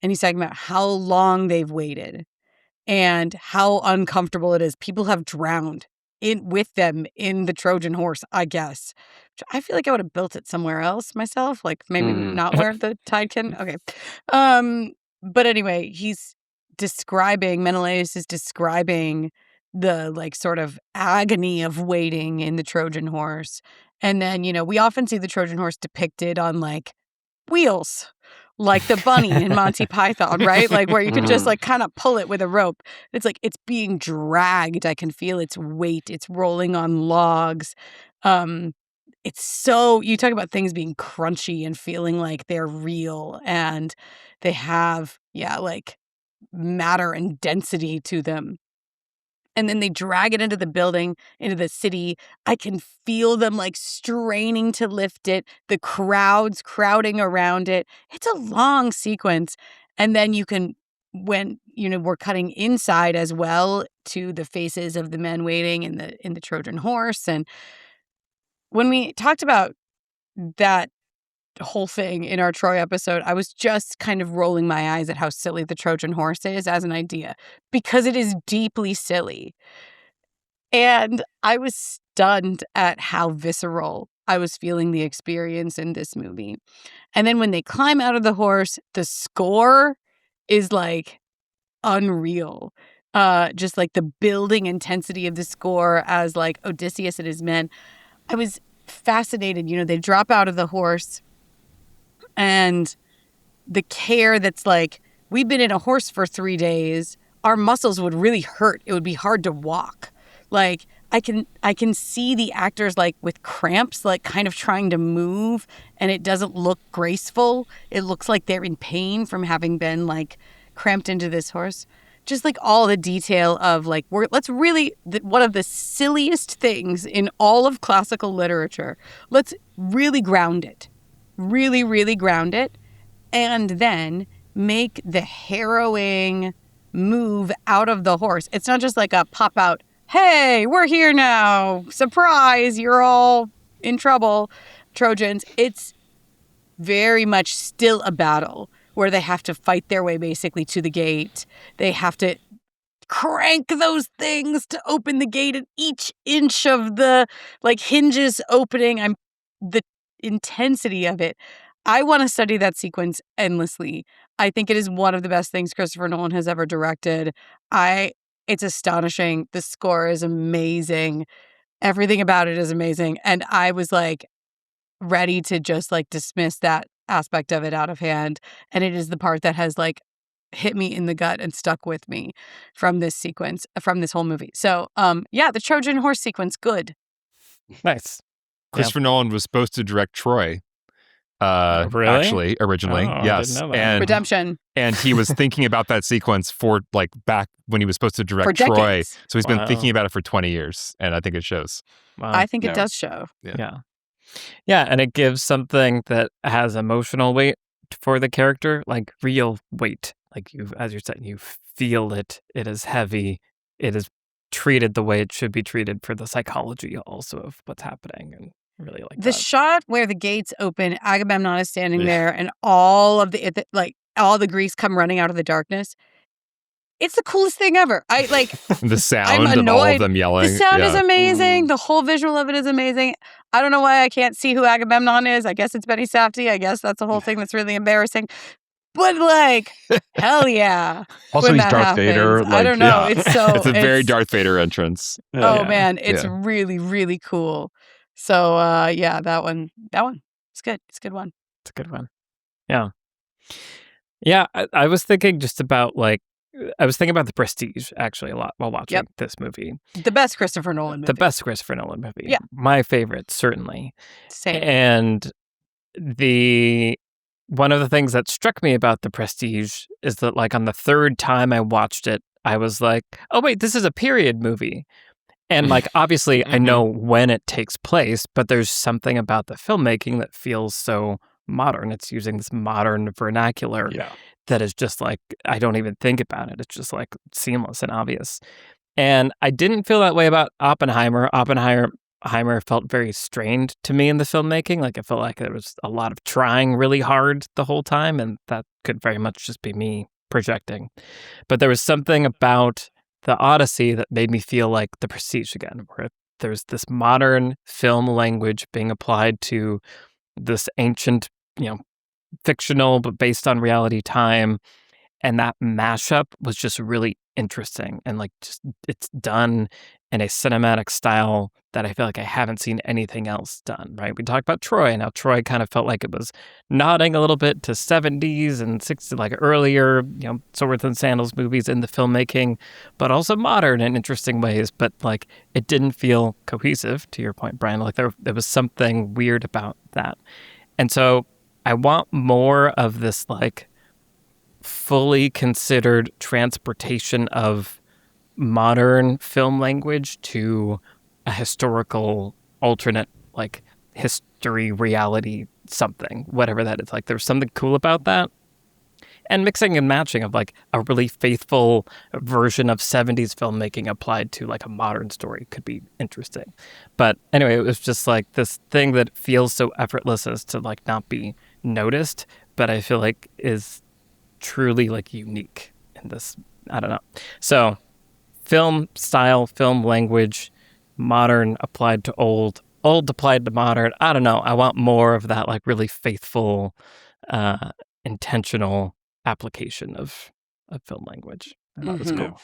and he's talking about how long they've waited. and how uncomfortable it is. People have drowned with them in the Trojan horse, I guess. I feel like I would have built it somewhere else myself, like maybe not where the tide can. Okay. But anyway, Menelaus is describing the like sort of agony of waiting in the Trojan horse. And then, we often see the Trojan horse depicted on like wheels, like the bunny in Monty Python, right? Like where you can just like kind of pull it with a rope. It's like it's being dragged. I can feel its weight. It's rolling on logs. It's so, you talk about things being crunchy and feeling like they're real and they have, like matter and density to them. And then they drag it into the building, into the city. I can feel them like straining to lift it, the crowds crowding around it. It's a long sequence. And then when we're cutting inside as well to the faces of the men waiting in the Trojan horse. And when we talked about that whole thing in our Troy episode, I was just kind of rolling my eyes at how silly the Trojan horse is as an idea, because it is deeply silly. And I was stunned at how visceral I was feeling the experience in this movie. And then when they climb out of the horse, the score is like unreal. Just like the building intensity of the score as like Odysseus and his men. I was fascinated. They drop out of the horse. And the care that's like, we've been in a horse for 3 days. Our muscles would really hurt. It would be hard to walk. Like, I can see the actors like with cramps, like kind of trying to move, and it doesn't look graceful. It looks like they're in pain from having been like cramped into this horse. Just like all the detail of like, one of the silliest things in all of classical literature. Let's really ground it. Really, really ground it, and then make the harrowing move out of the horse. It's not just like a pop out, hey, we're here now, surprise, you're all in trouble, Trojans. It's very much still a battle where they have to fight their way basically to the gate. They have to crank those things to open the gate, and each inch of the like hinges opening. The intensity of it. I want to study that sequence endlessly. I think it is one of the best things Christopher Nolan has ever directed. It's astonishing. The score is amazing. Everything about it is amazing. And I was like ready to just like dismiss that aspect of it out of hand. And it is the part that has like hit me in the gut and stuck with me from this sequence, from this whole movie. So, the Trojan horse sequence, good. Nice. Christopher Nolan was supposed to direct Troy. Really? Actually, originally, yes, I didn't know that. and Redemption. And he was thinking about that sequence for like back when he was supposed to direct Troy. So he's been thinking about it for 20 years, and I think it shows. Wow. I think it does show. Yeah, and it gives something that has emotional weight for the character, like real weight. Like as you're saying, you feel it. It is heavy. It is treated the way it should be treated for the psychology also of what's happening, and really like the shot where the gates open, Agamemnon is standing there, and all of all the Greeks come running out of the darkness. It's the coolest thing ever. I like the sound I'm of all of them yelling. The sound is amazing. The whole visual of it is amazing. I don't know why I can't see who Agamemnon is. I guess it's Benny Safdie. I guess that's the whole thing that's really embarrassing. But like, hell yeah. Also, he's Darth Vader. I don't know. Yeah. It's a very Darth Vader entrance. Man, it's really, really cool. So that one. It's good. It's a good one. It's a good one. Yeah. Yeah, I was thinking just about the Prestige actually a lot while watching this movie. The best Christopher Nolan movie. The best Christopher Nolan movie. Yeah. My favorite, certainly. Same. And one of the things that struck me about the Prestige is that like on the third time I watched it, I was like, oh wait, this is a period movie. And like, obviously I know when it takes place, but there's something about the filmmaking that feels so modern. It's using this modern vernacular that is just like, I don't even think about it. It's just like seamless and obvious. And I didn't feel that way about Oppenheimer. Oppenheimer felt very strained to me in the filmmaking. Like, I felt like there was a lot of trying really hard the whole time, and that could very much just be me projecting. But there was something about the Odyssey that made me feel like The Prestige again, where there's this modern film language being applied to this ancient, fictional but based on reality time. And that mashup was just really interesting. And just it's done in a cinematic style that I feel like I haven't seen anything else done, right? We talked about Troy, and how Troy kind of felt like it was nodding a little bit to 70s and 60s, like earlier, Swords and Sandals movies in the filmmaking, but also modern in interesting ways. But it didn't feel cohesive, to your point, Brian. There was something weird about that. And so I want more of this fully considered transportation of modern film language to a historical alternate history reality something, whatever that is. There's something cool about that, and mixing and matching of a really faithful version of 70s filmmaking applied to a modern story could be interesting. But anyway, it was just this thing that feels so effortless as to not be noticed, but I feel is truly unique in this. I don't know. So film style, film language, modern applied to old applied to modern. I don't know. I want more of that really faithful, intentional application of film language. I thought it was cool.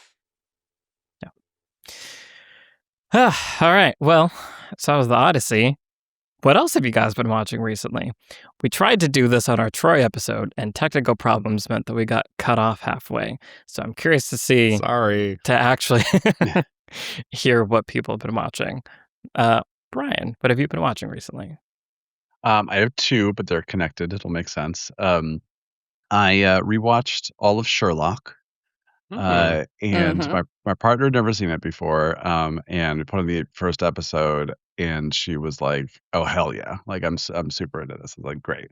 Yeah. All right. Well, so was the Odyssey. What else have you guys been watching recently? We tried to do this on our Troy episode, and technical problems meant that we got cut off halfway. So I'm curious to see. Sorry. To actually hear what people have been watching. Brian, what have you been watching recently? I have two, but they're connected. It'll make sense. I rewatched all of Sherlock. And my partner had never seen it before. And we put on the first episode, and she was like, "Oh hell yeah! I'm super into this." I was like, "Great!"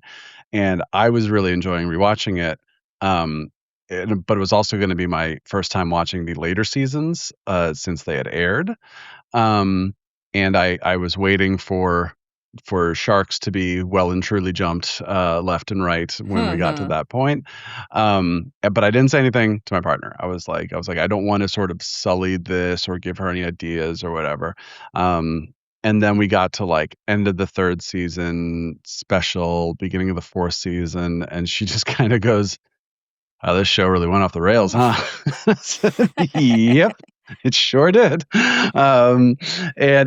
And I was really enjoying rewatching it. But it was also going to be my first time watching the later seasons since they had aired. And I was waiting for sharks to be well and truly jumped left and right when we got to that point. But I didn't say anything to my partner. I was like, I don't want to sort of sully this or give her any ideas or whatever. And then we got to end of the third season special, beginning of the fourth season, and she just kind of goes, "Oh, this show really went off the rails, huh?" Yep. It sure did. And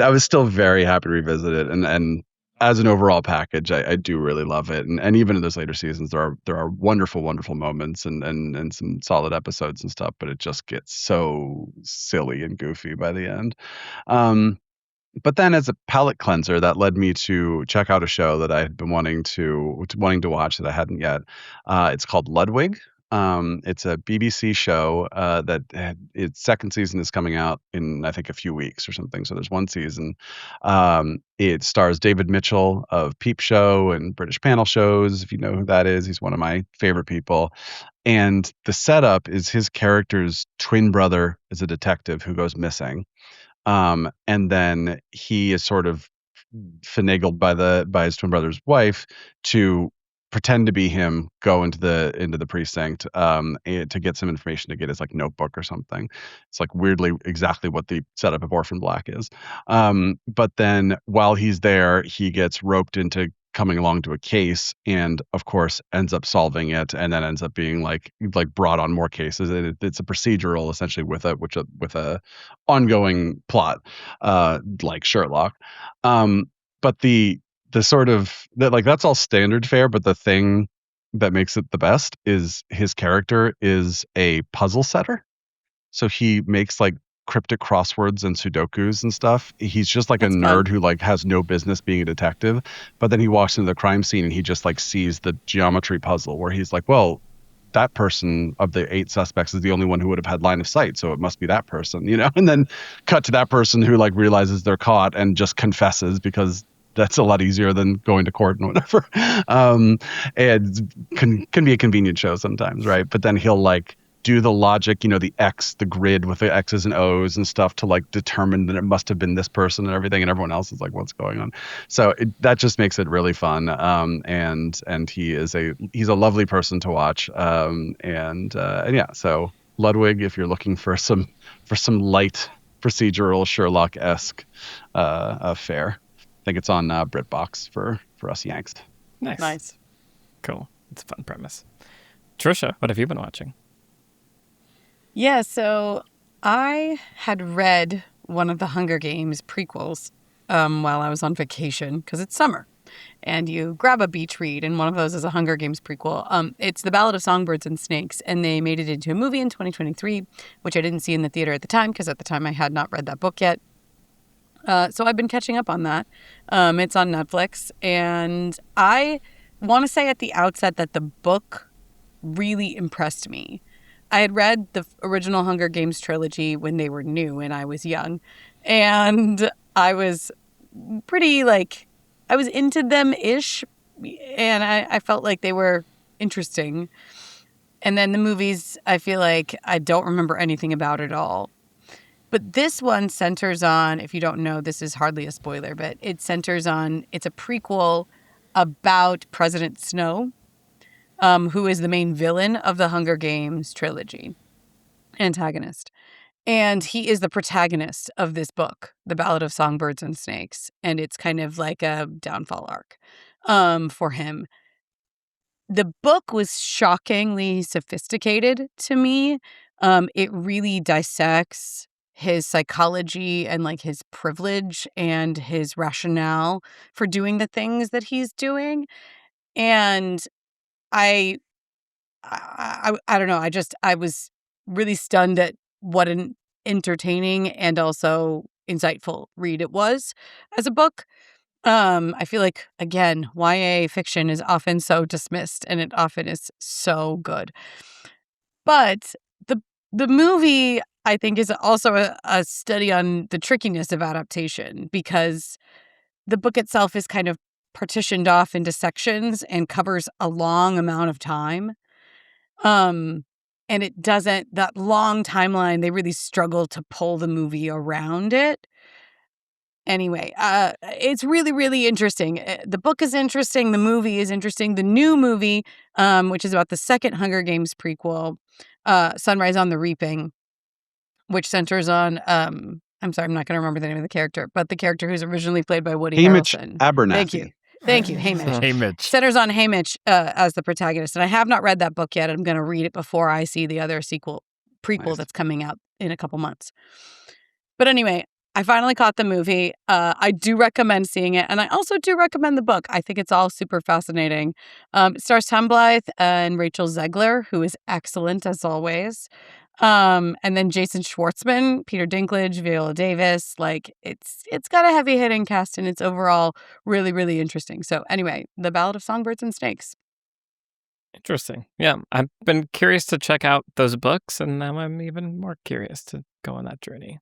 I was still very happy to revisit it. And as an overall package, I do really love it. And even in those later seasons, there are wonderful, wonderful moments and some solid episodes and stuff, but it just gets so silly and goofy by the end. But then as a palate cleanser, that led me to check out a show that I had been wanting to watch that I hadn't yet. It's called Ludwig. It's a BBC show that its second season is coming out in, I think, a few weeks or something. So there's one season. It stars David Mitchell of Peep Show and British panel shows. If you know who that is, he's one of my favorite people. And the setup is his character's twin brother is a detective who goes missing. And then he is sort of finagled by his twin brother's wife to pretend to be him, go into the precinct to get some information, to get his notebook or something. It's weirdly exactly what the setup of Orphan Black is. But then while he's there, he gets roped into coming along to a case, and of course ends up solving it, and then ends up being brought on more cases. It's a procedural essentially with a ongoing plot, like Sherlock. But the sort of that's all standard fare, but the thing that makes it the best is his character is a puzzle setter. So he makes cryptic crosswords and sudokus and stuff. He's just a nerd who has no business being a detective, but then he walks into the crime scene and he just sees the geometry puzzle where he's like, well, that person of the 8 suspects is the only one who would have had line of sight, so it must be that person, and then cut to that person who realizes they're caught and just confesses, because that's a lot easier than going to court and whatever. And can be a convenient show sometimes, right? But then he'll do the logic, the grid with the X's and O's and stuff to like determine that it must have been this person and everything, and everyone else is like, what's going on? So that just makes it really fun. And he's a lovely person to watch. And yeah, so Ludwig, if you're looking for some light procedural Sherlock-esque fare, I think it's on BritBox for us Yanks. Nice. Cool. It's a fun premise. Trisha, what have you been watching? Yeah, so I had read one of the Hunger Games prequels while I was on vacation because it's summer. And you grab a beach read, and one of those is a Hunger Games prequel. It's The Ballad of Songbirds and Snakes, and they made it into a movie in 2023, which I didn't see in the theater at the time because at the time I had not read that book yet. So I've been catching up on that. It's on Netflix, and I want to say at the outset that the book really impressed me. I had read the original Hunger Games trilogy when they were new and I was young, and I was pretty I was into them-ish, and I felt like they were interesting. And then the movies, I feel like I don't remember anything about at all. But this one centers on, if you don't know, this is hardly a spoiler, but it centers on, it's a prequel about President Snow, who is the main villain of the Hunger Games trilogy, antagonist. And he is the protagonist of this book, The Ballad of Songbirds and Snakes. And it's kind of like a downfall arc for him. The book was shockingly sophisticated to me. It really dissects his psychology and like his privilege and his rationale for doing the things that he's doing. And I don't know. I was really stunned at what an entertaining and also insightful read it was as a book. I feel like, again, YA fiction is often so dismissed, and it often is so good. But the movie, I think, is also a study on the trickiness of adaptation, because the book itself is kind of partitioned off into sections and covers a long amount of time. And it doesn't, that long timeline, they really struggle to pull the movie around it. Anyway, it's really, really interesting. The book is interesting. The movie is interesting. The new movie, which is about the second Hunger Games prequel, Sunrise on the Reaping, which centers on, I'm sorry, I'm not going to remember the name of the character, but the character who's originally played by Woody Hamish Harrelson. Abernathy. Thank you, Hamish. Haymitch. Centers on Hamish as the protagonist. And I have not read that book yet. I'm going to read it before I see the other prequel Nice. that's coming out in a couple months. But anyway, I finally caught the movie. I do recommend seeing it. And I also do recommend the book. I think it's all super fascinating. It stars Tom Blythe and Rachel Zegler, who is excellent as always. And then Jason Schwartzman, Peter Dinklage, Viola Davis. Like, it's got a heavy hitting cast, and it's overall really, really interesting. So anyway, The Ballad of Songbirds and Snakes. Interesting. Yeah, I've been curious to check out those books, and now I'm even more curious to go on that journey.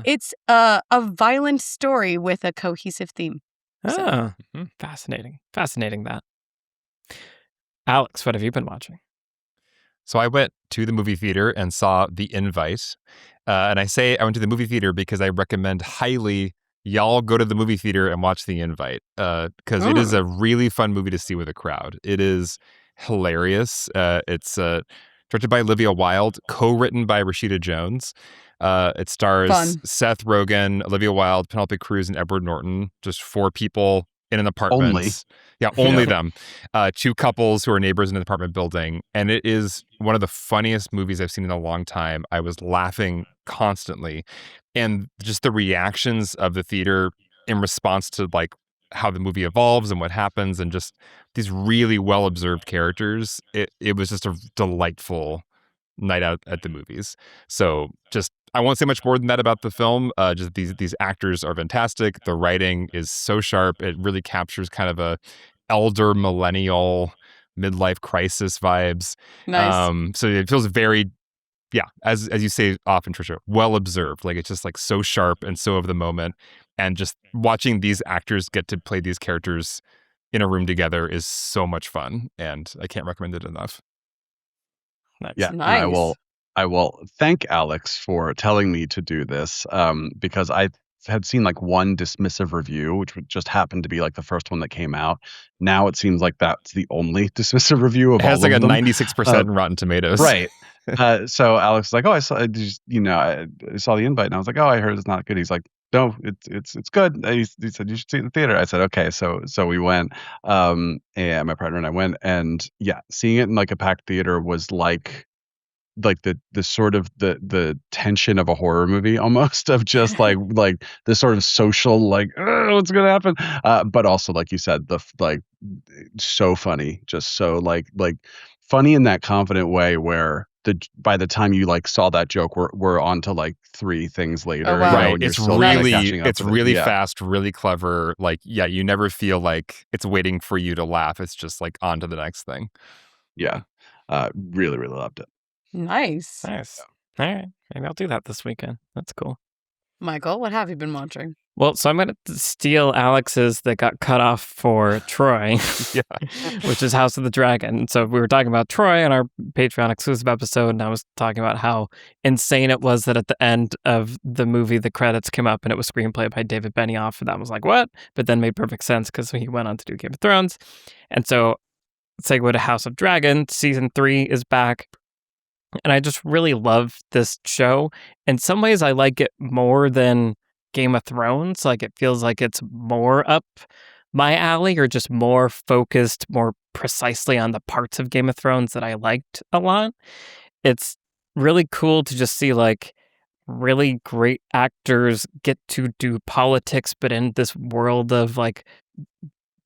It's a violent story with a cohesive theme. So. Fascinating. Fascinating that. Alex, what have you been watching? So I went to the movie theater and saw The Invite. And I say I went to the movie theater because I recommend highly y'all go to the movie theater and watch The Invite, because it is a really fun movie to see with a crowd. It is hilarious. It's directed by Olivia Wilde, co-written by Rashida Jones. It stars Seth Rogen, Olivia Wilde, Penelope Cruz, and Edward Norton. Just 4 people in an apartment. Only. Yeah, only them. 2 couples who are neighbors in an apartment building. And it is one of the funniest movies I've seen in a long time. I was laughing constantly. And just the reactions of the theater in response to like how the movie evolves and what happens, and just these really well-observed characters. It was just a delightful night out at the movies. So just, I won't say much more than that about the film. Just these actors are fantastic. The writing is so sharp. It really captures kind of a elder millennial midlife crisis vibes. Nice. So it feels very, as you say often, Trisha, well observed. Like, it's just like so sharp and so of the moment. And just watching these actors get to play these characters in a room together is so much fun. And I can't recommend it enough. Nice. Yeah, and Nice. I will thank Alex for telling me to do this, because I had seen like one dismissive review, which would just happened to be like the first one that came out. Now it seems like that's the only dismissive review of It has all like of a them. 96% Rotten Tomatoes. Right. So Alex was like, "Oh, I saw, I saw the invite," and I was like, "Oh, I heard it's not good." He's like, "No, it's good." He said, "You should see it in the theater." I said, "Okay." So we went, and my partner and I went, and yeah, seeing it in like a packed theater was like the sort of the tension of a horror movie almost, of just like the sort of social like, what's gonna happen, but also like you said, like so funny, just so like funny in that confident way where by the time you like saw that joke, we're on to like three things later. Oh, wow. You know, Right. and you're It's still kind of really catching up with it. Yeah. fast, really clever. Like, yeah, you never feel like it's waiting for you to laugh. It's just like on to the next thing. Yeah. Really, really loved it. Nice. Nice. All right. Maybe I'll do that this weekend. That's cool. Michael, what have you been watching? Well, so I'm going to steal Alex's that got cut off for Troy, Yeah. which is House of the Dragon. So we were talking about Troy in our Patreon exclusive episode, and I was talking about how insane it was that at the end of the movie, the credits came up and it was screenplay by David Benioff, and that was like, what? But then made perfect sense because he went on to do Game of Thrones. And so segue to House of Dragon, season 3 is back. And I just really love this show. In some ways, I like it more than Game of Thrones. Like, it feels like it's more up my alley, or just more focused, more precisely on the parts of Game of Thrones that I liked a lot. It's really cool to just see, like, really great actors get to do politics, but in this world of, like,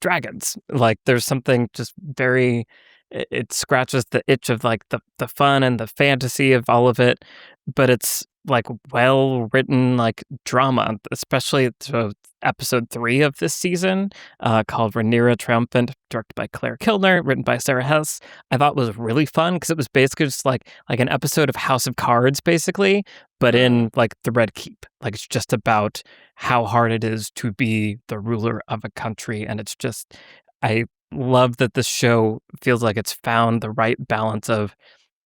dragons. Like, there's something just very, it scratches the itch of like the fun and the fantasy of all of it, but it's like well written, like drama, especially to episode 3 of this season, called Rhaenyra Triumphant, directed by Claire Kilner, written by Sarah Hess. I thought was really fun because it was basically just like an episode of House of Cards, basically, but in like the Red Keep. Like, it's just about how hard it is to be the ruler of a country, and it's just, I love that this show feels like it's found the right balance of,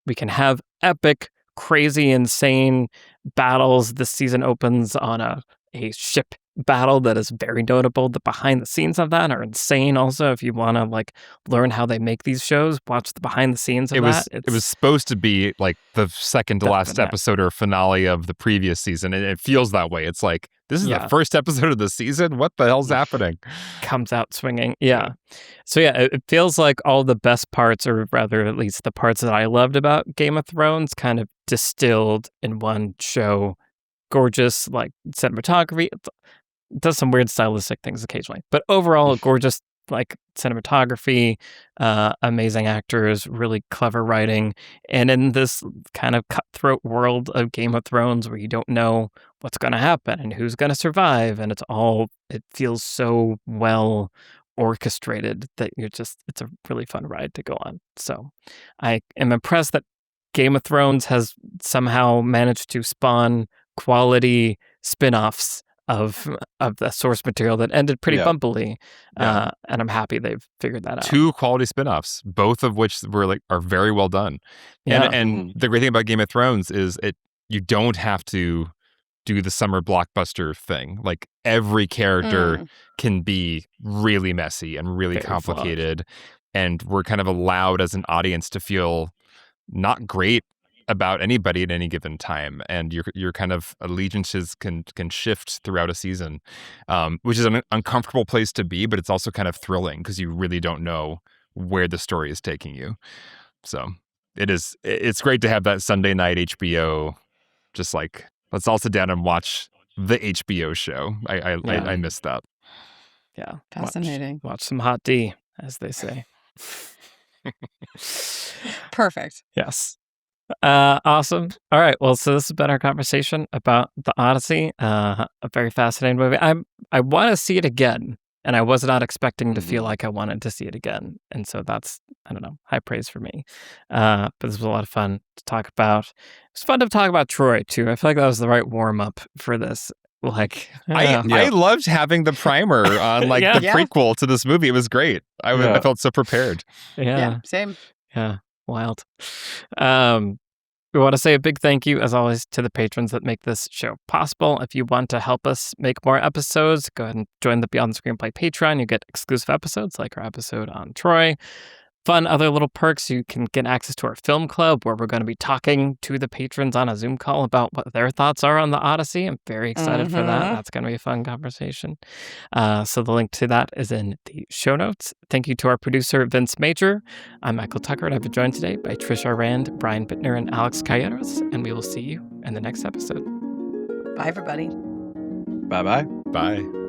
we can have epic, crazy, insane battles. This season opens on a ship battle that is very notable. The behind the scenes of that are insane. Also, if you want to like learn how they make these shows, watch the behind the scenes of that. It was supposed to be like the second to last episode or finale of the previous season, and it feels that way. It's like, this is the first episode of the season? What the hell's happening? Comes out swinging. Yeah. So yeah, it feels like all the best parts, or rather at least the parts that I loved about Game of Thrones, kind of distilled in one show. Gorgeous, like, cinematography. It does some weird stylistic things occasionally, but overall gorgeous, like, cinematography, amazing actors, really clever writing, and in this kind of cutthroat world of Game of Thrones where you don't know what's going to happen and who's going to survive, and it feels so well orchestrated that it's a really fun ride to go on. So I am impressed that Game of Thrones has somehow managed to spawn quality spin-offs of the source material that ended pretty bumpily, and I'm happy they've figured that out. 2 quality spin-offs, both of which are very well done. And the great thing about Game of Thrones is you don't have to do the summer blockbuster thing. Like, every character can be really messy and really very complicated, and we're kind of allowed as an audience to feel not great about anybody at any given time, and your kind of allegiances can shift throughout a season, which is an uncomfortable place to be, but it's also kind of thrilling because you really don't know where the story is taking you. So it's great to have that Sunday night HBO, just like, let's all sit down and watch the HBO show. I miss that. Yeah, fascinating. Watch some hot D, as they say. Perfect. Yes. Awesome. All right. Well, so this has been our conversation about the Odyssey, a very fascinating movie. I want to see it again, and I was not expecting to feel like I wanted to see it again, and so that's, I don't know, high praise for me. But this was a lot of fun to talk about. It was fun to talk about Troy too. I feel like that was the right warm up for this. Like, I loved having the primer on like the prequel to this movie. It was great. I felt so prepared. Yeah, same. Yeah. Wild. We want to say a big thank you, as always, to the patrons that make this show possible. If you want to help us make more episodes, go ahead and join the Beyond the Screenplay Patreon. You get exclusive episodes like our episode on Troy. Fun other little perks. You can get access to our film club, where we're going to be talking to the patrons on a Zoom call about what their thoughts are on the Odyssey. I'm very excited for that. That's going to be a fun conversation. So the link to that is in the show notes. Thank you to our producer, Vince Major. I'm Michael Tucker, and I've been joined today by Trisha Rand, Brian Bittner, and Alex Calleros. And we will see you in the next episode. Bye, everybody. Bye-bye. Bye.